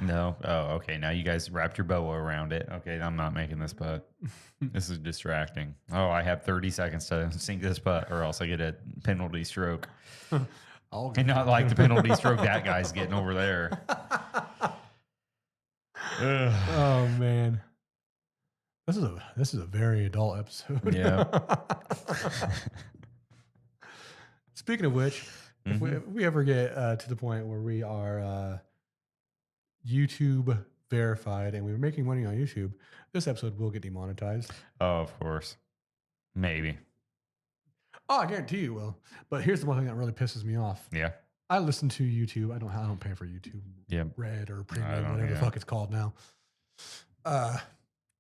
No. Oh, okay. Now you guys wrapped your boa around it. Okay, I'm not making this putt. This is distracting. Oh, I have 30 seconds to sink this putt, or else I get a penalty stroke. And not like the penalty stroke that guy's getting over there. Ugh. Oh man. This is a very adult episode. Yeah. Speaking of which, if Mhm. if we ever get to the point where we are YouTube verified and we're making money on YouTube, this episode will get demonetized. Oh, of course. Maybe. Oh, I guarantee you will. But here's the one thing that really pisses me off. Yeah. I listen to YouTube. I don't pay for YouTube Yeah. Red or I Premium, don't- whatever the yeah. fuck it's called now.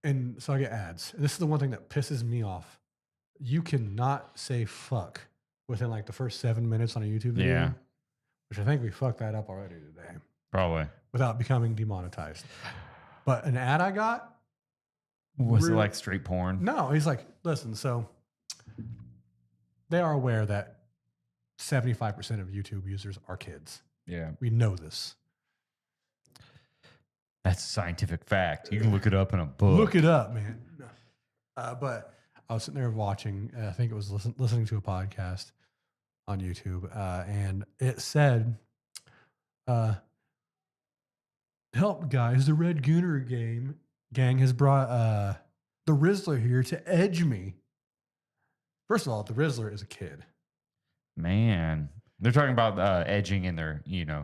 And so I get ads. And this is the one thing that pisses me off. You cannot say fuck within like the first 7 minutes on a YouTube video, Yeah, which I think we fucked that up already today probably. without becoming demonetized. But an ad I got, Was it like straight porn? no, he's like, listen, so they are aware that 75% of YouTube users are kids. Yeah. We know this. That's a scientific fact. You can look it up in a book. Look it up, man. But I was sitting there watching, I think it was listening to a podcast on YouTube, and it said, help guys, the Red Gooner gang has brought the Rizzler here to edge me. First of all, the Rizzler is a kid. Man, they're talking about edging in their,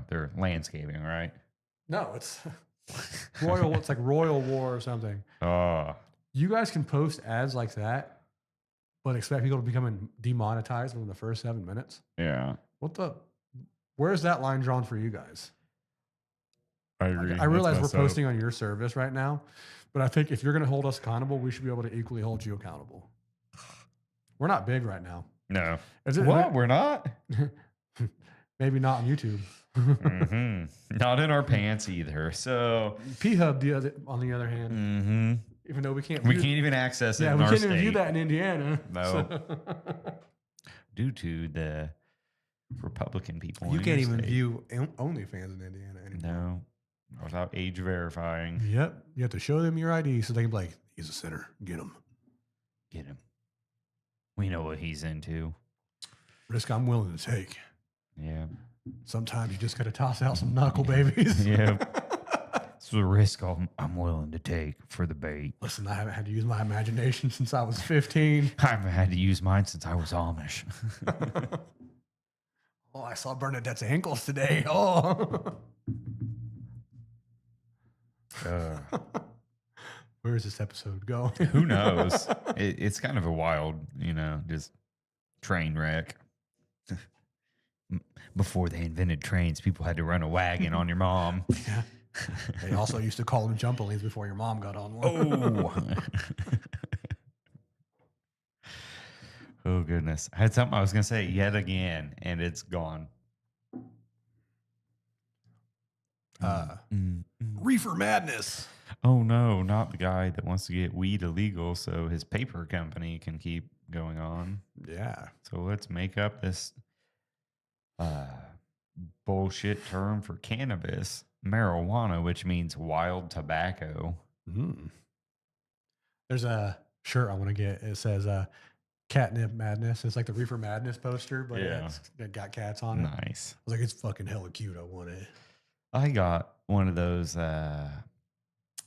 their landscaping, right? No, it's Royal. It's like Royal War or something. Oh, You guys can post ads like that, but expect people to become demonetized within the first 7 minutes. yeah. Where's that line drawn for you guys? I agree. I realize we're posting on your service right now, but I think if you're going to hold us accountable, we should be able to equally hold you accountable. We're not big right now. No. What? We're not? Maybe not on YouTube. Not in our pants either. So P-Hub, on the other hand, even though we can't even access it. Yeah, in we our can't state. even view that in Indiana. No. So. Due to the Republican people. You in can't your even state. view OnlyFans in Indiana anymore. No. Without age verifying. Yep. You have to show them your ID so they can be like, he's a sinner. Get him. Get him. We know what he's into. Risk I'm willing to take. Yeah. Sometimes you just got to toss out some knuckle babies. Yeah. It's a risk I'm willing to take for the bait. Listen, I haven't had to use my imagination since I was 15. I haven't had to use mine since I was Amish. Oh, I saw Bernadette's ankles today. Oh. Where is this episode going? Who knows? It's kind of a wild, just train wreck. Before they invented trains, people had to run a wagon on your mom. Yeah. They also used to call them jumpolines before your mom got on one. Oh. Oh, goodness. I had something I was going to say yet again, and it's gone. Reefer madness. Oh, no, not the guy that wants to get weed illegal so his paper company can keep going on. Yeah. So let's make up this bullshit term for cannabis, marijuana, which means wild tobacco. There's a shirt I want to get. It says catnip madness. It's like the reefer madness poster, but it got cats on it. Nice. I was like, it's fucking hella cute. I want it. I got one of those. I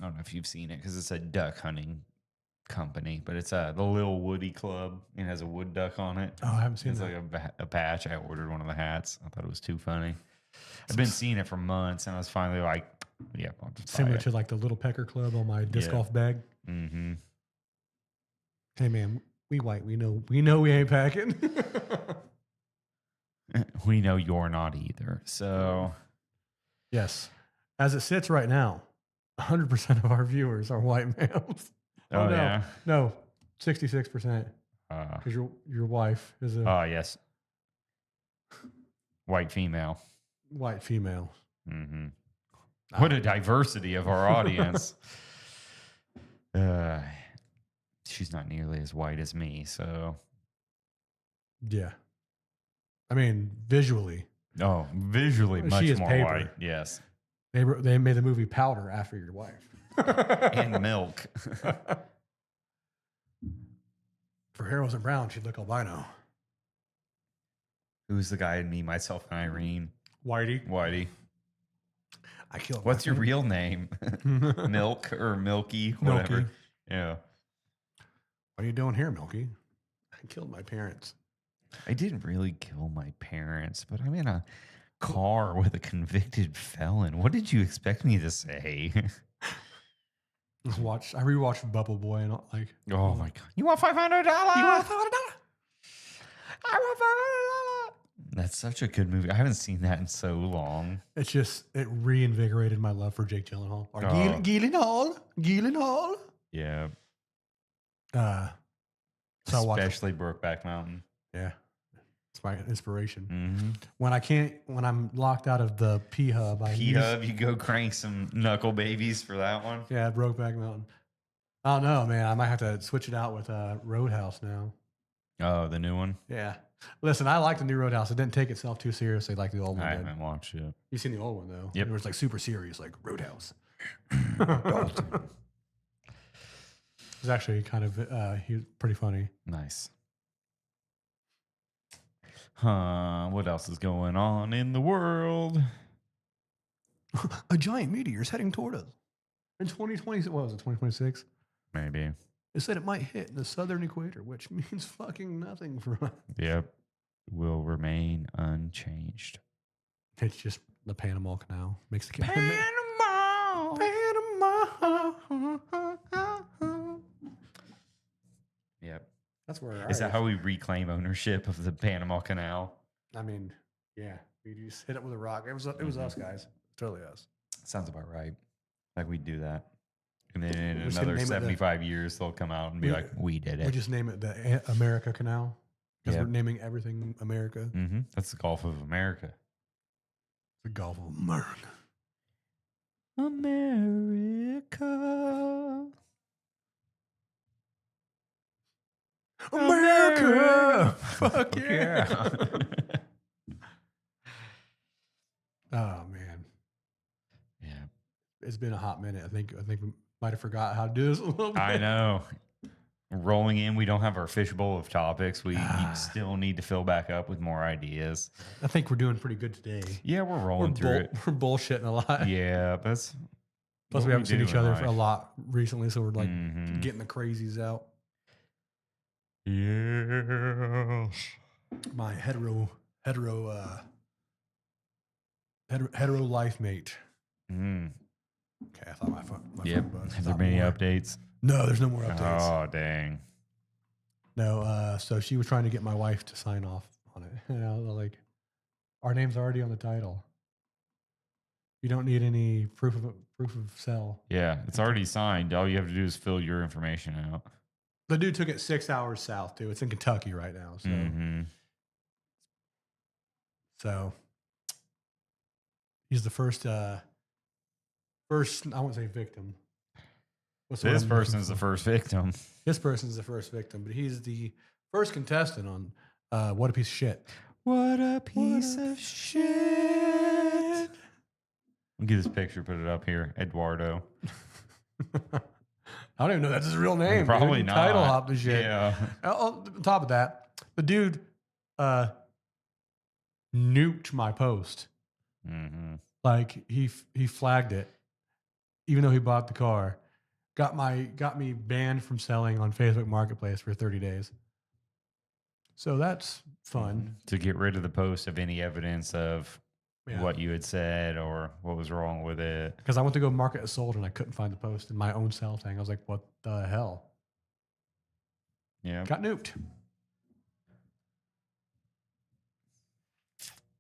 don't know if you've seen it because it's a duck hunting company, but it's the Little Woody Club. It has a wood duck on it. Oh, I haven't seen it's that. like a patch. I ordered one of the hats. I thought it was too funny. I've been seeing it for months, and I was finally like, "Yeah, I'll just buy Similar it." to like the Little Pecker Club on my disc golf bag. Mm-hmm. Hey man, we white. We know we ain't packing. We know you're not either. So yes, as it sits right now, 100% of our viewers are white males. Oh, yeah? No, 66%. Because your wife is a yes. White female. white female. Mm-hmm. What a diversity of our audience. She's not nearly as white as me, so. Yeah. I mean, visually. Oh, visually She much is more paper. white. Yes. They made the movie Powder after your wife. And milk. If her hair wasn't brown, she'd look albino. Who's the guy in Me, Myself, and Irene? Whitey. I killed. What's your real name? Milk or Milky? Whatever. Milky. Yeah. What are you doing here, Milky? I killed my parents. I didn't really kill my parents, but I'm in a car with a convicted felon. What did you expect me to say? I rewatched Bubble Boy and like. Oh my God. You want $500? You want $500? I want $500. That's such a good movie. I haven't seen that in so long. It's just, it reinvigorated my love for Jake Gyllenhaal. Or Oh. Gyllenhaal. Yeah. Uh, so I watch. Especially Brokeback Mountain. Yeah, it's my inspiration. Mm-hmm. When I'm locked out of the P Hub, I use P-Hub, you go crank some Knuckle Babies for that one. yeah Brokeback Mountain. I don't know, man. I might have to switch it out with Roadhouse now. Oh, the new one? Yeah. Listen, I like the new Roadhouse. It didn't take itself too seriously like the old one I did. haven't watched it. You've seen the old one though. Yep. It was like super serious, like Roadhouse. Dalton. It was actually kind of he was pretty funny. Nice. Huh. What else is going on in the world? A giant meteor is heading toward us in 2020. What was it? 2026. Maybe. It said it might hit the southern equator, which means fucking nothing for us. Yep. Will remain unchanged. It's just the Panama Canal makes the Panama. Yep. That's where. Is that how we reclaim ownership of the Panama Canal? I mean, yeah, we just hit it with a rock. It was us guys, totally us. Sounds about right. Like we'd do that. And then in We should another name it the- 75 years, they'll come out and be like, we did We it. just name it the America Canal because Yep. we're naming everything America. Mm-hmm. That's the Gulf of America. The Gulf of America. America. America! Fuck yeah! Oh man, Yeah. it's been a hot minute. I think we might have forgot how to do this a little bit. I know. Rolling in, we don't have our fishbowl of topics. We still need to fill back up with more ideas. I think we're doing pretty good today. Yeah, we're rolling through it. We're bullshitting a lot. Yeah, that's. Plus, what we haven't seen do each in other for a life. lot recently, so we're like Mhm. getting the crazies out. Yeah. My hetero life mate. Mm. Okay, I thought my phone Yep. buzzed. Have there Not been any more. updates? No, there's no more updates. Oh, dang. No, so she was trying to get my wife to sign off on it. And I was like, our name's already on the title. You don't need any proof of sale. Yeah, it's already signed. All you have to do is fill your information out. The dude took it 6 hours south too. It's in Kentucky right now. So, Mhm. so he's the first I won't say victim. What's the word This I'm looking person's the for? first victim. This person's the first victim, but he's the first contestant on What a Piece of Shit. What a piece of shit. I'll get this picture, put it up here. Eduardo. I don't even know that's his real name. Probably dude. not. Title hop and shit. Yeah. On top of that, the dude nuked my post. Mm-hmm. Like he flagged it, even though he bought the car. Got me banned from selling on Facebook Marketplace for 30 days. So that's fun. To get rid of the post of any evidence of Yeah. what you had said or what was wrong with it. Because I went to go mark it as sold and I couldn't find the post in my own sell thing. I was like, what the hell? Yeah. Got nuked.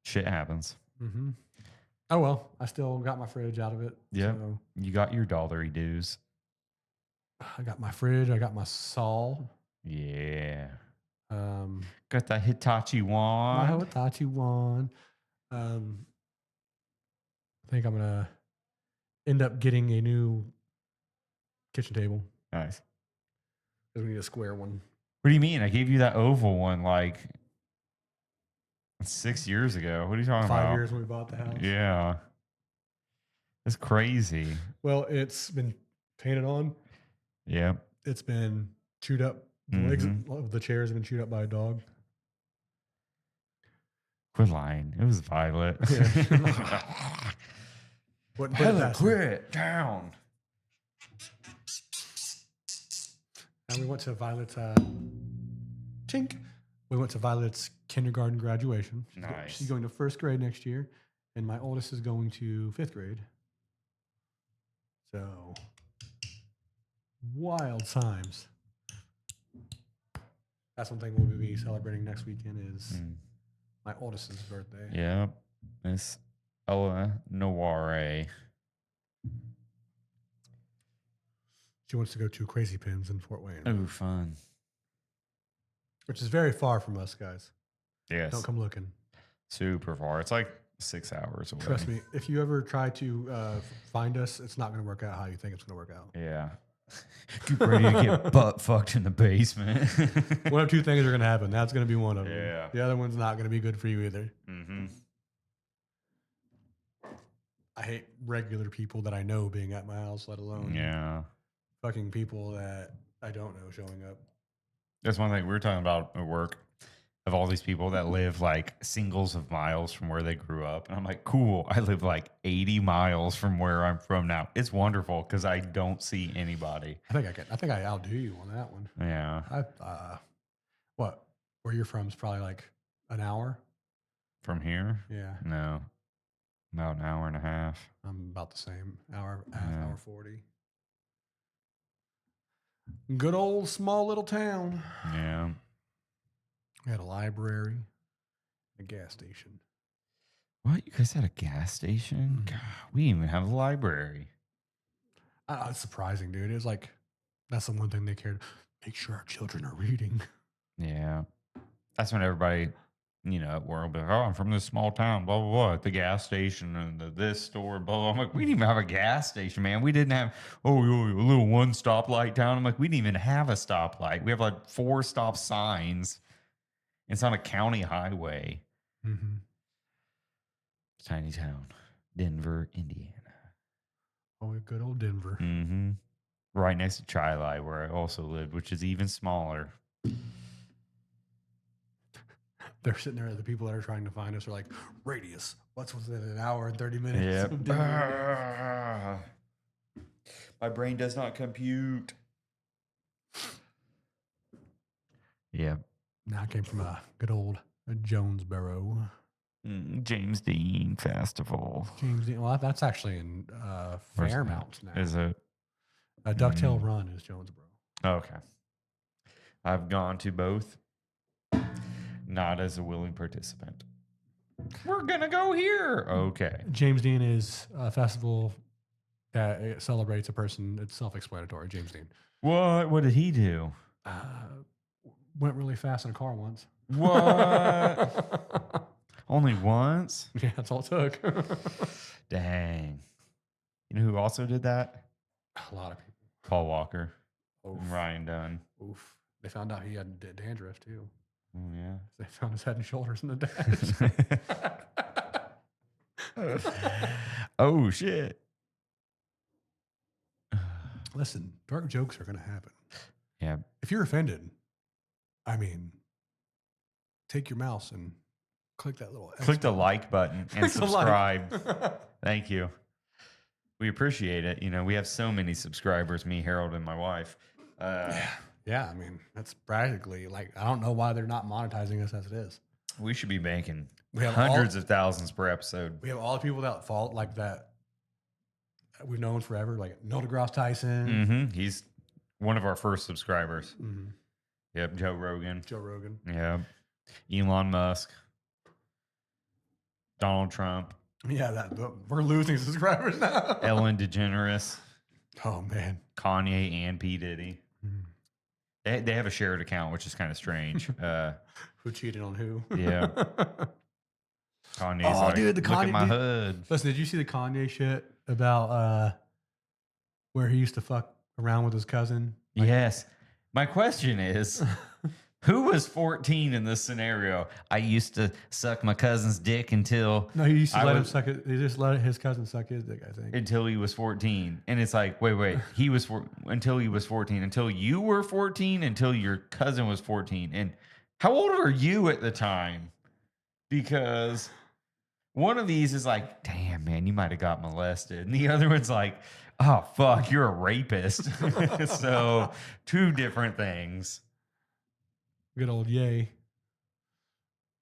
Shit happens. Mm-hmm. Oh, well, I still got my fridge out of it. Yeah. So You got your dollary dues. I got my fridge. I got my saw. Yeah. Um, Got that Hitachi my wand. Hitachi wand. I think I'm going to end up getting a new kitchen table. Nice. Because we need a square one. What do you mean? I gave you that oval one like 6 years ago. What are you talking 5 about? years when we bought the house. Yeah. That's crazy. Well, it's been painted on. Yeah. It's been chewed up. The legs of the chairs have been chewed up by a dog. Quit lying. It was Violet. Yeah. Wouldn't put it past me. quit down. And we went to Violet's tink. We went to Violet's kindergarten graduation. Nice. She's going to first grade next year, and my oldest is going to fifth grade. So wild times. That's one thing we'll be celebrating next weekend is my oldest's birthday. Yeah. Miss Ella Noire. She wants to go to Crazy Pins in Fort Wayne, Oh, fun. which is very far from us, guys. Don't Yes. come looking. Super far. It's like 6 hours away. Trust me, if you ever try to find us, it's not going to work out how you think it's going to work out. Yeah. Get ready to get butt fucked in the basement. One of two things are going to happen. That's going to be one of them. Yeah. The other one's not going to be good for you either. Mm-hmm. I hate regular people that I know being at my house, let alone fucking people that I don't know showing up. That's one thing we were talking about at work, of all these people that live like singles of miles from where they grew up. And I'm like, cool. I live like 80 miles from where I'm from now. It's wonderful because I don't see anybody. I think I outdo you on that one. Yeah. What? Where you're from is probably like an hour. From here? Yeah. No. About an hour and a half. I'm about the same. Hour, half Yeah. hour 40. Good old small little town. Yeah. We had a library, a gas station. What? You guys had a gas station? God, we didn't even have a library. It's surprising, dude. It's like, that's the one thing they cared. Make sure our children are reading. Yeah. That's when everybody, at work will be like, oh, I'm from this small town, blah, blah, blah, at the gas station and this store, blah, blah. I'm like, we didn't even have a gas station, man. We didn't have, a little one stoplight town. I'm like, we didn't even have a stoplight. We have like 4 stop signs. It's on a county highway. Mm-hmm. Tiny town, Denver, Indiana. Oh, good old Denver. Mm-hmm. Right next to Chili, where I also lived, which is even smaller. They're sitting there, the people that are trying to find us are like, radius, what's within an hour and 30 minutes? Yep. of Denver? My brain does not compute. Yeah. Now I came from a good old Jonesboro. James Dean Festival. James Dean. Well, that's actually in Fairmount now. Is it? Ducktail Run is Jonesboro. Okay. I've gone to both, not as a willing participant. We're going to go here. Okay. James Dean is a festival that it celebrates a person. It's self-explanatory. James Dean. What? What did he do? Went really fast in a car once. What? Only once? Yeah, that's all it took. Dang. You know who also did that? A lot of people. Paul Walker. Oof. And Ryan Dunn. Oof. They found out he had dandruff too. Oh, yeah. They found his head and shoulders in the dash. Oh, shit. Listen, dark jokes are going to happen. Yeah. If you're offended, I mean, take your mouse and click that little X Click the button. like button and Click the like. subscribe. Thank you. We appreciate it. We have so many subscribers, me, Harold, and my wife. Yeah, I mean, that's practically like, I don't know why they're not monetizing us as it is. We should be making We have hundreds of thousands per episode. We have all the people that fall like that we've known forever, like Neil deGrasse Tyson. Mm-hmm. He's one of our first subscribers. Mm-hmm. Yep. Joe Rogan. Joe Rogan. Yeah. Elon Musk. Donald Trump. Yeah, we're losing subscribers now. Ellen DeGeneres. Oh, man. Kanye and P. Diddy. Mm. They have a shared account, which is kind of strange. Who cheated on who? Yeah. Kanye's like, dude, the look Kanye, at my hood. Listen, did you see the Kanye shit about where he used to fuck around with his cousin? Like, yes. My question is, who was 14 in this scenario? I used to suck my cousin's dick until... No, he used to let him suck it. He just let his cousin suck his dick, I think. Until he was 14. And it's like, wait. He was until he was 14. Until you were 14. Until your cousin was 14. And how old were you at the time? Because one of these is like, damn, man, you might have got molested. And the other one's like, oh, fuck, you're a rapist. So 2 different things. Good old Yay.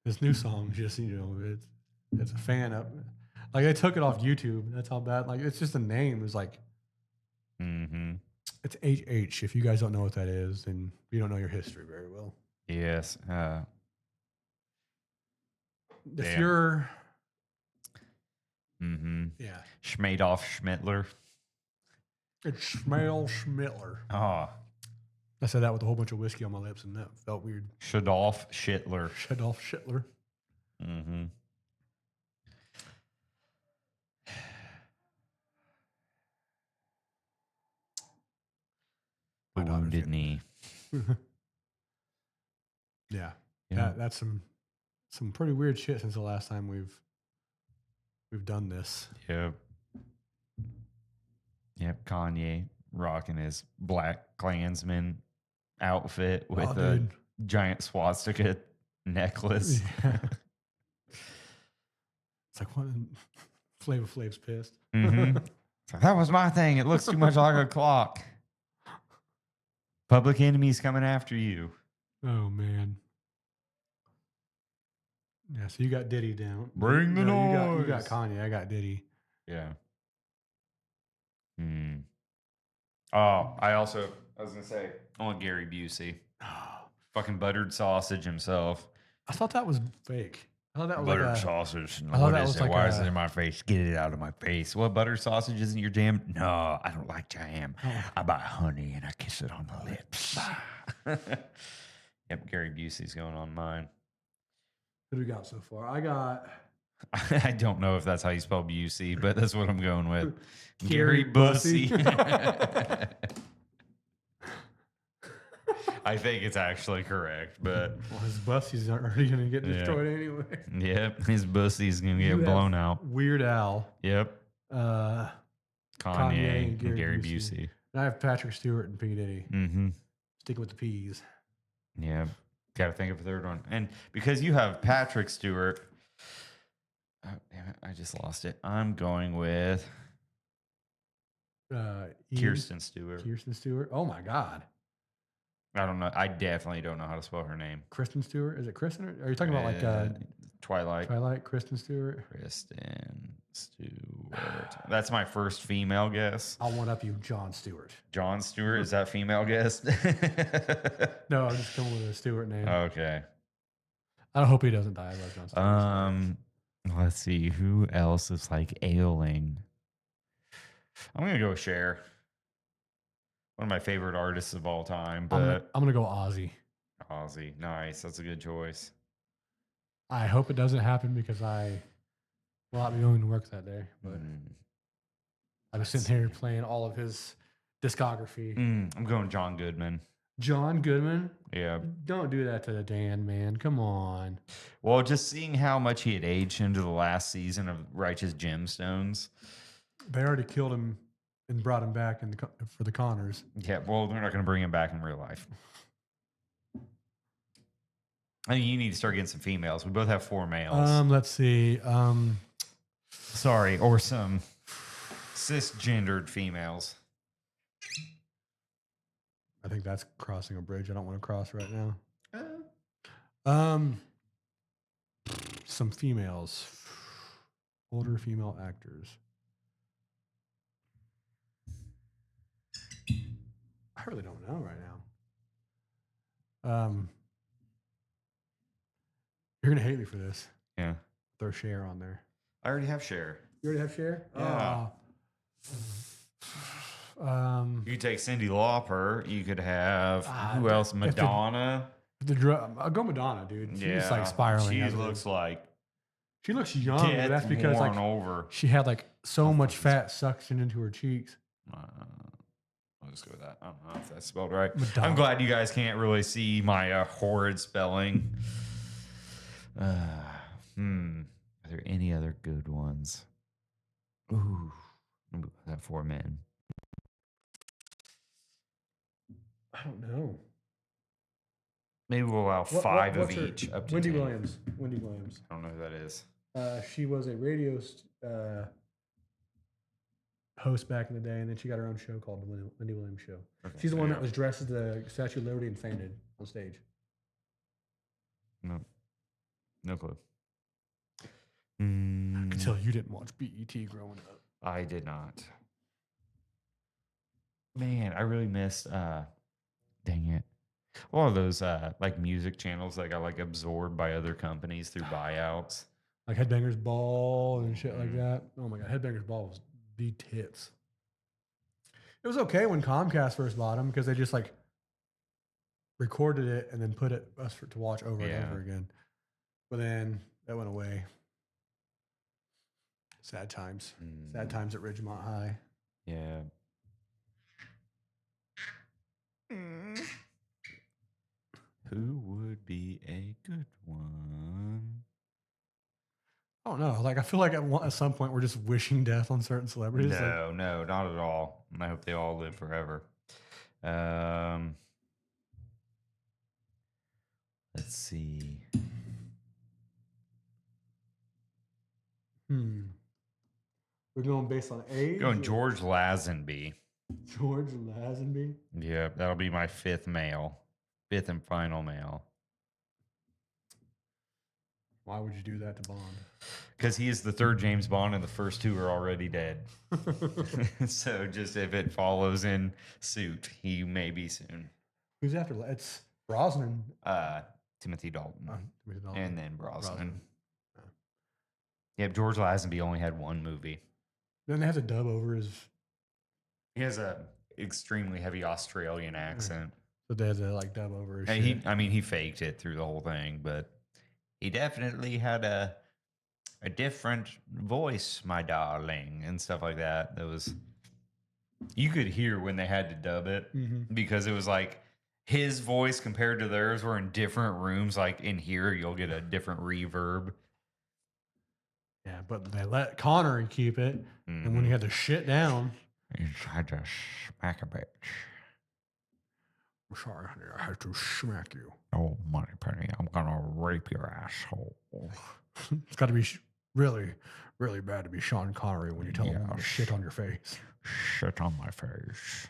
This new song, just, it's a fan up. Like, they took it off YouTube. That's how bad. Like, it's just a name. It's like, it's HH. If you guys don't know what that is, then you don't know your history very well. Yes. If you're... Mm-hmm. Yeah. Schmadoff Schmittler. It smells Schmittler. Oh, I said that with a whole bunch of whiskey on my lips, and that felt weird. Shadolf Schittler. Shadolf Schittler. Mm-hmm. The My daughter's Wounded getting. Knee. Yeah, Yeah. that's some pretty weird shit since the last time we've done this. Yep. Yep. Kanye rocking his Black Klansman outfit with a dude. giant swastika necklace. Yeah. It's like what? Flavor Flav's pissed. Mm-hmm. That was my thing. It looks too much like a clock. Public Enemy's coming after you. Oh man. Yeah, so you got Diddy down. Bring the noise. You got Kanye. I got Diddy. Yeah. Hmm. Oh, I was gonna say, I want Gary Busey. Fucking buttered sausage himself. I thought that was fake. I thought that was Buttered like sausage. I thought What that is was it? like Why is it in my face? Get it out of my face. What, buttered sausage isn't your jam? No, I don't like jam. I buy honey and I kiss it on the lips. Yep, Gary Busey's going on mine. What do we got so far? I got I don't know if that's how you spell Busey, but that's what I'm going with. Gary Gary Bussey. I think it's actually correct, but well, his Bussey's already going to get destroyed anyway. Yep, his Bussy's going to You get have blown out. Weird Al. Yep. Kanye and and Gary Busey. Busey. And I have Patrick Stewart and P. Diddy. Mm-hmm. Sticking with the P's. Yeah. Got to think of a third one. And because you have Patrick Stewart, oh, damn it, I just lost it. I'm going with Kirsten Stewart. Kirsten Stewart. Oh my God. I don't know. I definitely don't know how to spell her name. Kristen Stewart. Is it Kristen? Or are you talking about like Twilight? Twilight, Kristen Stewart. Kristen Stewart. That's my first female guess. I'll one up you, Jon Stewart. Jon Stewart, is that female guess? No, I'm just coming with a Stewart name. Okay. I hope he doesn't die. I love Jon Stewart. Let's see who else is like ailing. I'm gonna go with Cher. One of my favorite artists of all time, but I'm gonna go Ozzy. Ozzy, nice. That's a good choice. I hope it doesn't happen because I will not be going to work that day. But I was sitting here playing all of his discography. I'm going John Goodman. John Goodman? Yeah. Don't do that to the Dan, man. Come on. Well, just seeing how much he had aged into the last season of Righteous Gemstones. They already killed him and brought him back for the Connors. Yeah, well, they're not going to bring him back in real life. I think you need to start getting some females. We both have 4 males. Let's see. Sorry, or some cisgendered females. I think that's crossing a bridge I don't want to cross right now. Some females. Older female actors. I really don't know right now. You're gonna hate me for this. Yeah. Throw Cher on there. I already have Cher. You already have Cher? Yeah. You could take Cyndi Lauper. You could have who else? Madonna. I'll go Madonna, dude. She's Yeah. like spiraling. She looks like she looks young. But that's because like over. she had like so much fat suction into her cheeks. I'll just go with that. I don't know if that's spelled right. Madonna. I'm glad you guys can't really see my horrid spelling. Are there any other good ones? Ooh, that 4 men. I don't know. Maybe we'll allow 5 of each up to Wendy 10. Williams. Wendy Williams. I don't know who that is. She was a radio host back in the day, and then she got her own show called the Wendy Williams Show. Okay, she's the one that was dressed as the Statue of Liberty and fainted on stage. No clue. I can tell you didn't watch BET growing up. I did not. Man, I really missed. Dang it! A lot of those like music channels that got like absorbed by other companies through buyouts, like Headbangers Ball and shit like that. Oh my god, Headbangers Ball was the tits. It was okay when Comcast first bought them because they just like recorded it and then put it us to watch over and Yeah. over again. But then that went away. Sad times. Sad times at Ridgemont High. Yeah. Mm. Who would be a good one? I don't know. Like I feel like at some point we're just wishing death on certain celebrities. Like, No, no, not at all. I hope they all live forever. Let's see. we're going based on age. Going George Lazenby. George Lazenby. Yeah, that'll be my fifth and final male. Why would you do that to Bond? Because he is the third James Bond, and the first two are already dead. So just if it follows in suit, he may be soon. Who's after? It's Brosnan. Timothy Dalton. Timothy Dalton. And then Brosnan. Yeah, George Lazenby only had one movie. Then they have to dub over his. He has a extremely heavy Australian accent. So they had to like dub over his And shit. he faked it through the whole thing, but he definitely had a different voice, my darling, and stuff like that. That was, you could hear when they had to dub it because it was like his voice compared to theirs were in different rooms. Like in here, you'll get a different reverb. Yeah, but they let Connery keep it, and when he had to shit down, I just smack a bitch. I'm sorry, honey, I had to smack you. Oh, Moneypenny, I'm gonna rape your asshole. It's got to be really, really bad to be Sean Connery when you tell a woman to shit on your face. Shit on my face.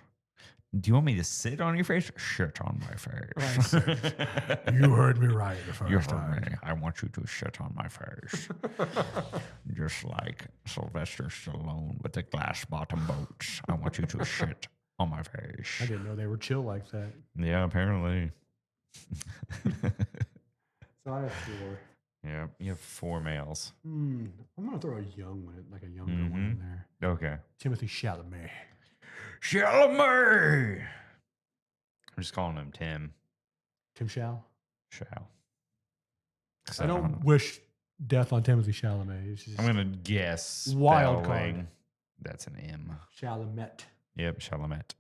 Do you want me to sit on your face? Shit on my face. You heard me right the first time. Me. I want you to shit on my face. Just like Sylvester Stallone with the glass bottom boats. I want you to shit on my face. I didn't know they were chill like that. Yeah, apparently. So I have 4. Yeah, you have 4 males. I'm going to throw a young one, like a younger one in there. Okay. Timothy Chalamet. Chalamet! I'm just calling him Tim. Tim Shal? Shal. I don't wish death on Timothy Chalamet. It's just I'm going to guess. Wild spelling. card. That's an M. Chalamet. Yep, Chalamet.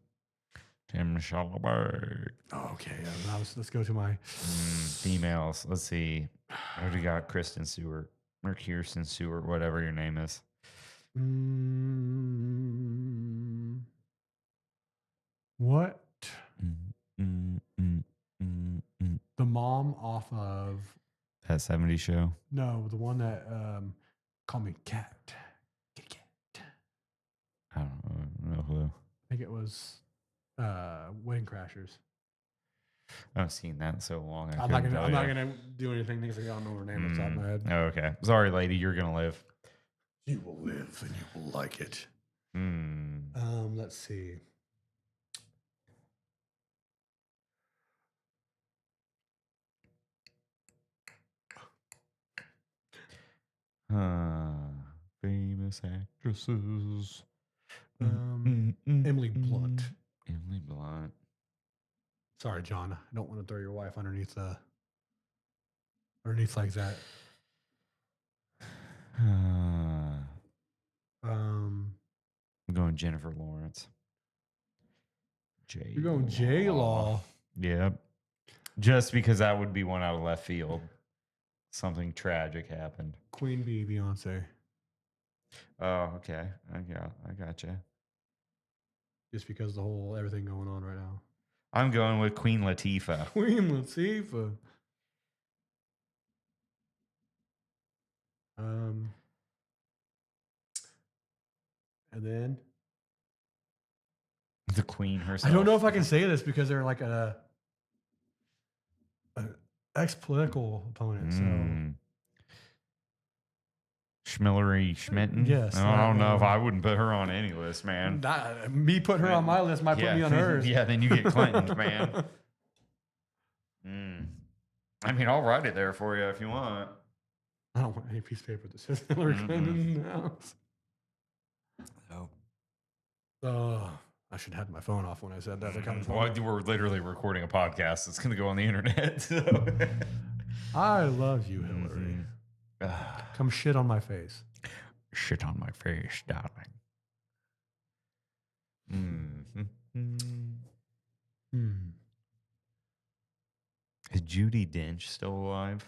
Tim Chalamet. Okay, now let's go to my females. Let's see. I already got Kristen Stewart or Kirsten Stewart, whatever your name is. What? The mom off of That 70s show? No, the one that Call Me Cat. Kitty Cat. I don't know who. I think it was Wedding Crashers. I haven't seen that in so long. I'm not gonna do anything because I don't know her name off the top of my head. Oh, okay. Sorry, lady. You're gonna live. You will live and you will like it. Let's see. Famous actresses. Emily Blunt. Emily Blunt. Sorry, John. I don't want to throw your wife underneath like that. I'm going Jennifer Lawrence. You're going J-Law. Yep. Just because that would be one out of left field. Something tragic happened. Queen Bee, Beyonce. Oh, okay. I gotcha. Just because the whole everything going on right now. I'm going with Queen Latifah. Queen Latifah. And then the Queen herself. I don't know if I can say this because they're like an ex-political opponent. So Schmillery Schmitten? Yes. I don't know if I wouldn't put her on any list, man. Me putting her on my list might put me on hers. Yeah, then you get Clinton's, man. I mean, I'll write it there for you if you want. I don't want any piece of paper that says Hillary Clinton in the house. No. I should have had my phone off when I said that. They're coming for Well, me. we're literally recording a podcast. It's going to go on the internet. So. I love you, Hillary. Come shit on my face. Shit on my face, darling. Is Judi Dench still alive?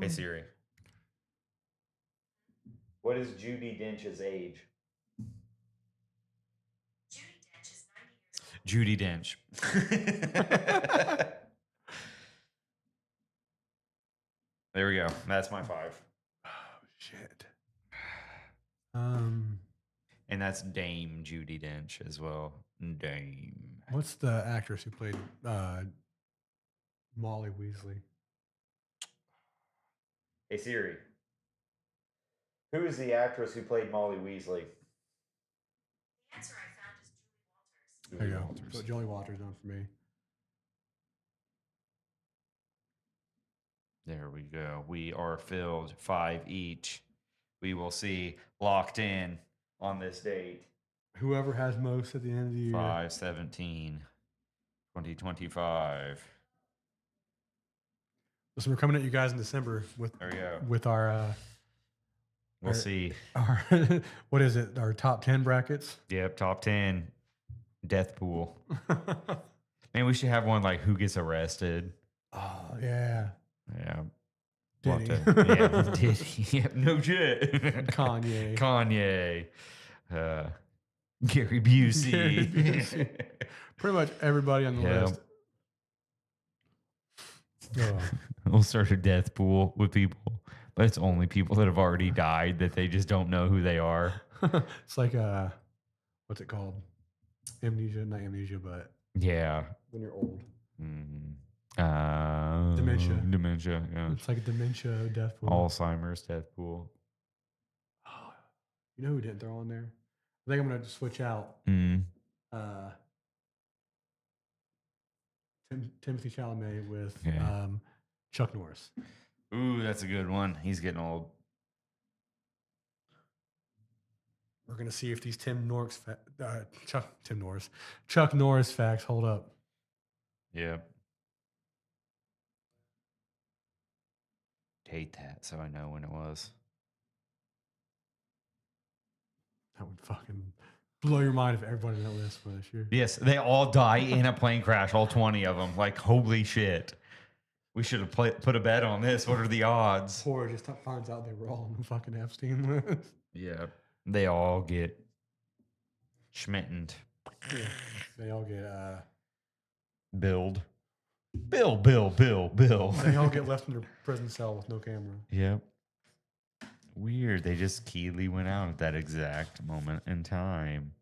Hey Siri. What is Judi Dench's age? Judi Dench. There we go. That's my 5. Oh shit. And that's Dame Judi Dench as well. Dame. What's the actress who played Molly Weasley? Hey Siri. Who is the actress who played Molly Weasley? The answer I found is Julie Walters. There you go. Walters. Put Julie Walters on for me. There we go. We are filled 5 each. We will see locked in on this date. Whoever has most at the end of the year. 5/17/2025. Listen, we're coming at you guys in December with There we go. with our We'll see. our what is it? Our top 10 brackets. Yep, top 10 death pool. Man, we should have one like who gets arrested. Oh yeah. Yeah. Diddy. Yeah, Diddy. Yep, no shit. Kanye. Kanye. Gary Busey. Gary Busey. Pretty much everybody on the Yeah. list. Oh. We'll start a death pool with people, but it's only people that have already died that they just don't know who they are. It's like what's it called? Amnesia, not amnesia, but Yeah. when you're old. Dementia. Dementia. Dementia, yeah. It's like a dementia death pool. Alzheimer's death pool. Oh, you know who didn't throw on there? I think I'm gonna switch out Timothy Chalamet with Chuck Norris. Ooh, that's a good one. He's getting old. We're gonna see if these Chuck Norris facts hold up. Yeah. Hate that, so I know when it was. That would fucking blow your mind if everybody on that list was this year. Yes, they all die in a plane crash, all 20 of them. Like, holy shit. We should have put a bet on this. What are the odds? Poor just finds out they were all on the fucking Epstein list. Yeah. They all get schmittened. Yeah. They all get Bill. they all get left in their prison cell with no camera. Yep. Weird. They just Keeley went out at that exact moment in time.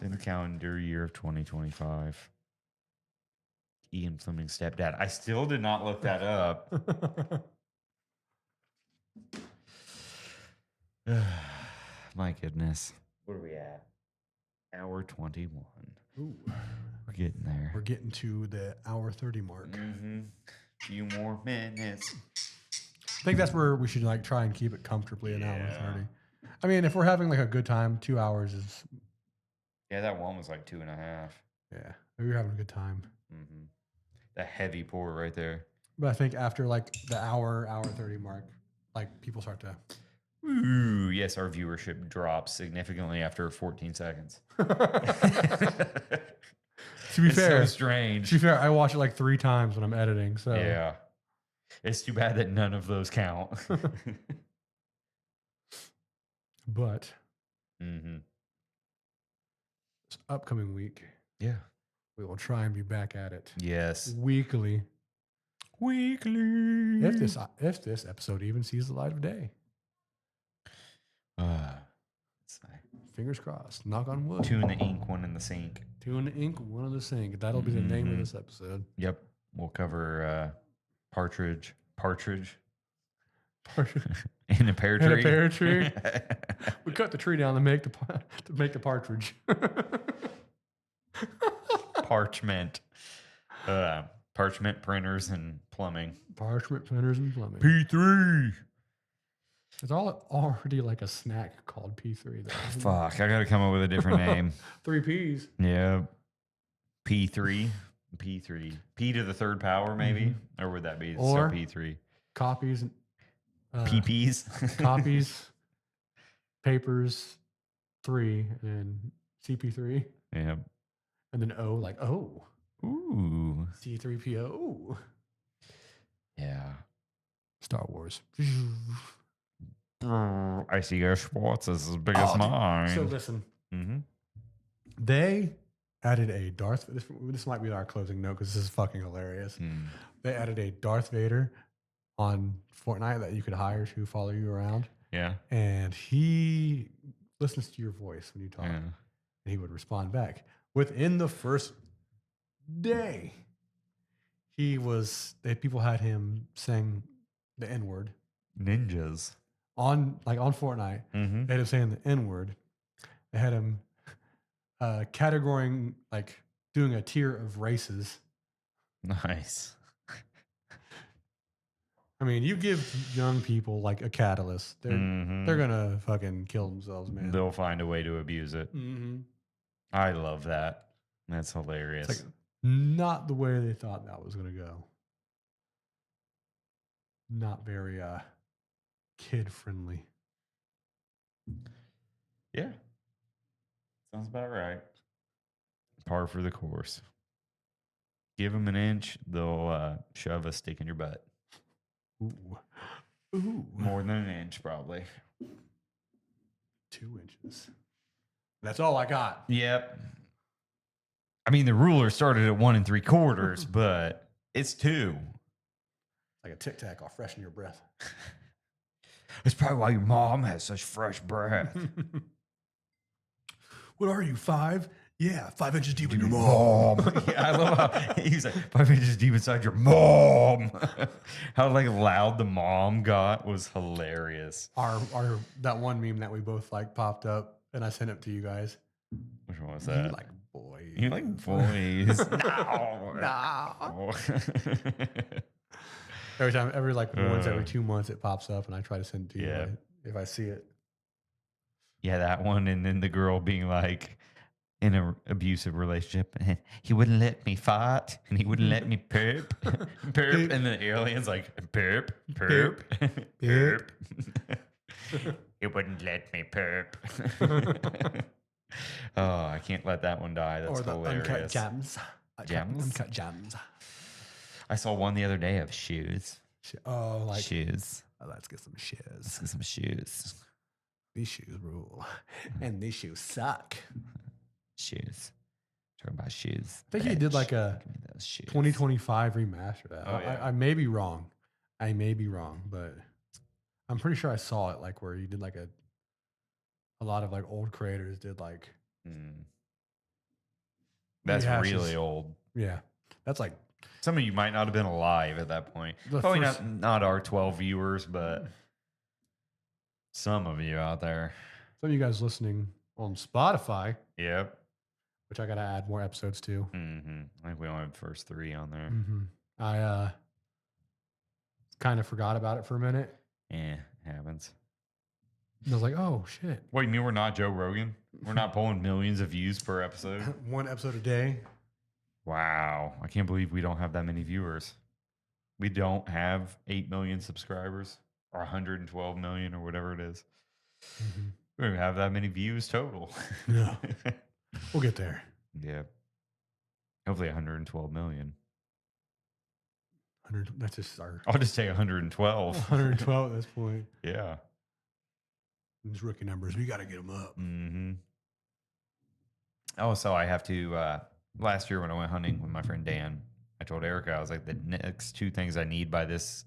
In the calendar year of 2025. Ian Fleming's stepdad. I still did not look that up. My goodness. What are we at? Hour 21. Ooh. We're getting there. We're getting to the hour 30 mark. Few more minutes. I think that's where we should like try and keep it comfortably an hour Yeah. 30. I mean, if we're having like a good time, 2 hours is Yeah, that one was like 2.5. yeah. We're having a good time. The heavy pour right there. But I think after like the hour 30 mark, like people start to Ooh, yes, our viewership drops significantly after 14 seconds. To be It's fair, so strange. to be fair, I watch it like 3 times when I'm editing. So Yeah. It's too bad that none of those count. But this upcoming week, Yeah. we will try and be back at it Yes. weekly. Weekly. If this episode even sees the light of day. Fingers crossed. Knock on wood. 2 in the ink, 1 in the sink. 2 in the ink, 1 in the sink. That'll be the name of this episode. Yep. We'll cover partridge. In a pear tree. In a pear tree. We cut the tree down to make the partridge. Parchment. Parchment printers and plumbing. Parchment printers and plumbing. P3. It's all already like a snack called P3 though. Fuck, I gotta come up with a different name. 3 Ps. Yeah. P3. P3. P to the third power, maybe? Or would that be still Or P3? copies, PPs? copies, papers, 3, and CP3, Yeah. and then O, like O, Ooh. C3PO, Yeah. Star Wars. I see your sports is as big as Oh, dude. mine. So listen, Mm-hmm. they added a Darth. This might be our closing note because this is fucking hilarious. They added a Darth Vader on Fortnite that you could hire to follow you around, Yeah. and he listens to your voice when you talk, Yeah. and he would respond back within the first day. People had him saying the N word Ninjas. on Fortnite. Mm-hmm. They had him saying the N word. They had him categorizing, like doing a tier of races. Nice. I mean, you give young people like a catalyst, they're gonna fucking kill themselves, man. They'll find a way to abuse it. Mm-hmm. I love that. That's hilarious. It's like not the way they thought that was gonna go. Not very kid friendly. Yeah. Sounds about right. Par for the course. Give them an inch, they'll shove a stick in your butt. Ooh. Ooh. More than an inch, probably. 2 inches. That's all I got. Yep. I mean, the ruler started at 1 3/4, but it's 2. Like a Tic Tac, I'll freshen your breath. That's probably why your mom has such fresh breath. What are you, 5? Yeah, 5 inches deep in your mom. Yeah, I love how he's like 5 inches deep inside your mom. How like loud the mom got was hilarious. Our that one meme that we both like popped up, and I sent it to you guys. Which one was that? You like boys. You like boys? No. No. Oh. Every like once every 2 months, it pops up, and I try to send it to you Yeah. if I see it. Yeah, that one, and then the girl being like in an abusive relationship, and he wouldn't let me fight, and he wouldn't let me perp, perp, and the alien's like perp, perp, perp. He wouldn't let me perp. Oh, I can't let that one die. That's Or the hilarious. uncut gems. Gems? Uncut gems. I saw one the other day of shoes. Oh, like Shoes. let's get some shoes. Let's get some shoes. These shoes rule, and these shoes suck. Shoes. Talking about shoes. I think he did like a Give me those shoes. 2025 remaster of that. Oh, yeah. I may be wrong. I may be wrong, but I'm pretty sure I saw it like where he did like a lot of like old creators did like That's rehashes. really old. Yeah. That's like Some of you might not have been alive at that point. The Probably first- not our 12 viewers, but some of you out there. some of you guys listening on Spotify, Yep. which I got to add more episodes to. I think we only have the first 3 on there. I kind of forgot about it for a minute. Yeah, happens. And I was like, oh shit. What, you mean we're not Joe Rogan? We're not pulling millions of views per episode? 1 episode a day. Wow. I can't believe we don't have that many viewers. We don't have 8 million subscribers or 112 million or whatever it is. We don't have that many views total. No. We'll get there. Yeah. Hopefully 112 million. 100. That's just our I'll just say 112. 112 at this point. Yeah. These rookie numbers, we got to get them up. Oh, so I have to. Last year when I went hunting with my friend Dan, I told Erica, I was like, the next 2 things I need by this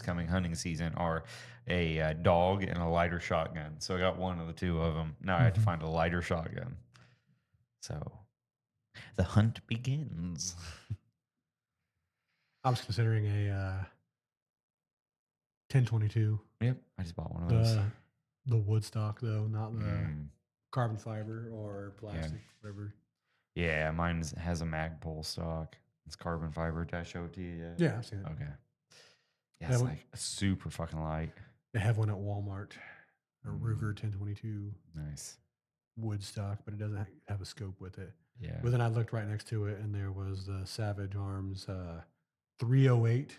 coming hunting season are a dog and a lighter shotgun. So I got one of the 2 of them. Now I have to find a lighter shotgun. So the hunt begins. I was considering a 1022. Yep, I just bought one of those. The wood stock, though, not the carbon fiber or plastic, whatever. Yeah, mine has a Magpul stock. It's carbon fiber. Did I show it to you yet? Yeah, I've seen it. Okay. Yeah, That it's one- like super fucking light. They have one at Walmart, a Ruger 1022 Nice. Woodstock, but it doesn't have a scope with it. Yeah. But then I looked right next to it, and there was the Savage Arms 308.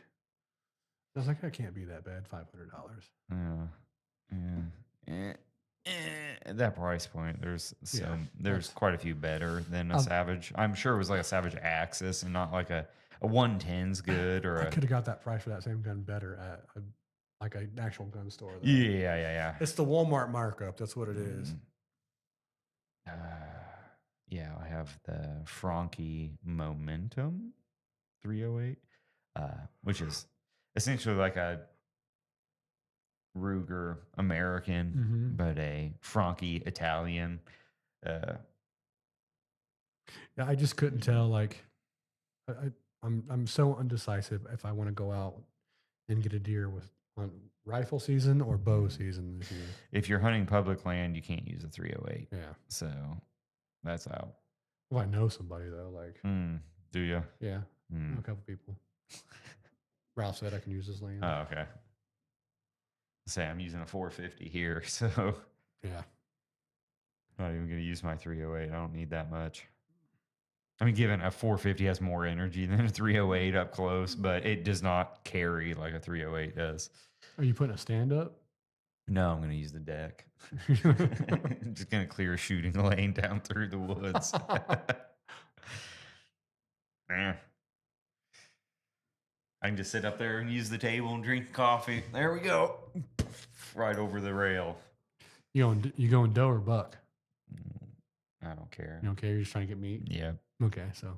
I was like, that can't be that bad. $500. Yeah. At that price point, there's that's- quite a few better than a Um, Savage. I'm sure it was like a Savage Axis and not like a 110's good or I a could have got that price for that same gun better at like an actual gun store. Though. yeah. It's the Walmart markup. That's what it is. Uh, yeah, I have the Franke Momentum 308, which is essentially like a Ruger American, Mhm. but a Franke Italian. Uh, Yeah, I just couldn't tell. Like, I'm so undecisive if I want to go out and get a deer with on rifle season or bow season this year. if you're hunting public land, you can't use a 308. Yeah. So that's out. Well, I know somebody though. Like, Do you? yeah, I know a couple people. Ralph said I can use his land. Oh, okay. Say I'm using a 450 here, so Yeah. not even going to use my 308. I don't need that much. I mean, given a 450 has more energy than a 308 up close, but it does not carry like a 308 does. Are you putting a stand up? No, I'm going to use the deck. Just going to clear a shooting lane down through the woods. Eh. I can just sit up there and use the table and drink coffee. There we go. Right over the rail. You going doe or buck? I don't care. You don't care. You're just trying to get meat. Yeah. Okay, so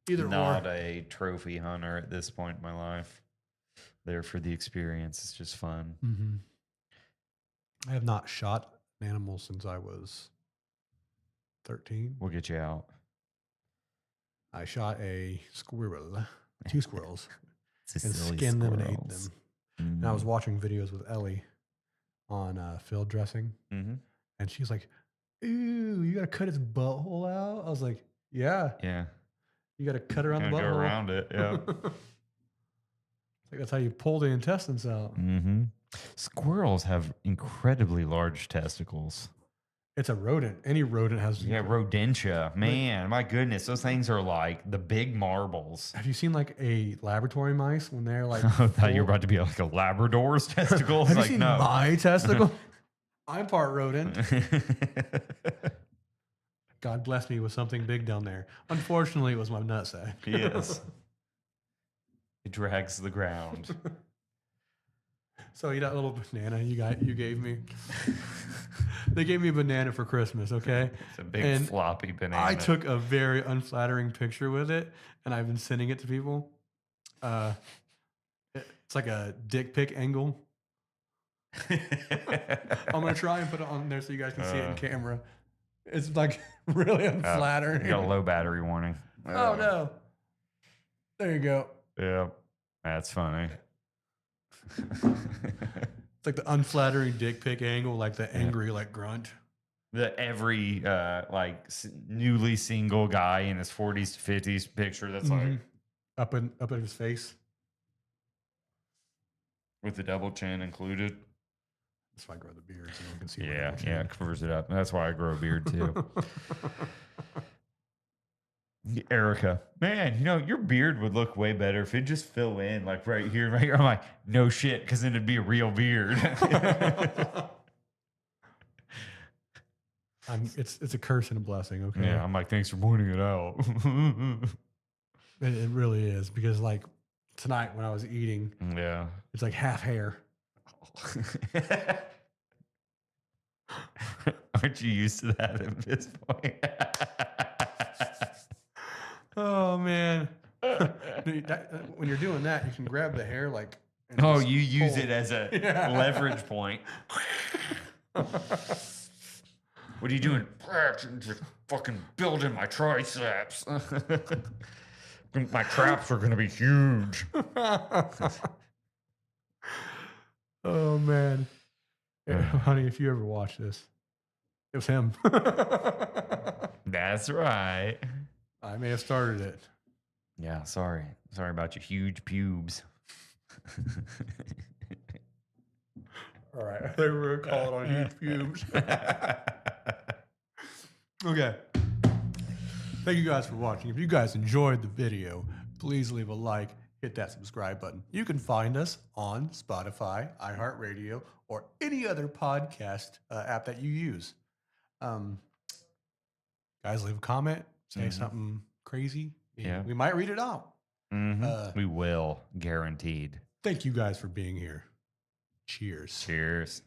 either Not or. a trophy hunter at this point in my life. There for the experience. It's just fun. Mm-hmm. I have not shot an animal since I was 13. We'll get you out. I shot a squirrel, 2 squirrels, and Silly skinned them and ate squirrels. them. And I was watching videos with Ellie on field dressing, Mm-hmm. and she's like, "Ooh, you got to cut its butthole out." I was like, "Yeah, Yeah. you got to cut around the Kinda butthole." go around it. Yeah. Like that's how you pull the intestines out. Mm-hmm. Squirrels have incredibly large testicles. It's a rodent. Any rodent has. Yeah, rodentia. Man, my goodness, those things are like the big marbles. Have you seen like a laboratory mice when they're like? I thought you were full- about to be like a Labrador's testicles. Have Like, you seen no. my testicle? I'm part rodent. God bless me with something big down there. Unfortunately, it was my nutsack. Yes. It drags the ground. So that little banana you gave me. They gave me a banana for Christmas, okay? It's a big And floppy banana. I took a very unflattering picture with it, and I've been sending it to people. It's like a dick pic angle. I'm gonna try and put it on there so you guys can see it in camera. It's like really unflattering. You got a low battery warning. Oh no! There you go. Yeah, that's funny. It's like the unflattering dick pic angle, like the angry like grunt. Every newly single guy in his 40s to 50s picture that's like up in his face. with the double chin included. That's why I grow the beard so no one can see. Yeah, covers it up. That's why I grow a beard too. Erica, man, your beard would look way better if it just fill in like right here, right here. I'm like, no shit, because then it'd be a real beard. It's a curse and a blessing. Okay. Yeah, I'm like, thanks for pointing it out. It really is because like tonight when I was eating, Yeah. it's like half hair. Aren't you used to that at this point? Oh man. When you're doing that, you can grab the hair like. and Oh, just you use pull. it as a Yeah. leverage point. What are you doing? Just fucking building my triceps. My traps are going to be huge. Oh man. Yeah, honey, if you ever watch this, it was him. That's right. I may have started it. Yeah, sorry. Sorry about your huge pubes. All right. They were calling on huge fumes. Okay. Thank you guys for watching. If you guys enjoyed the video, please leave a like, hit that subscribe button. You can find us on Spotify, iHeartRadio, or any other podcast app that you use. Guys, leave a comment, say something crazy. Yeah. We might read it out. We will, guaranteed. Thank you guys for being here. Cheers. Cheers.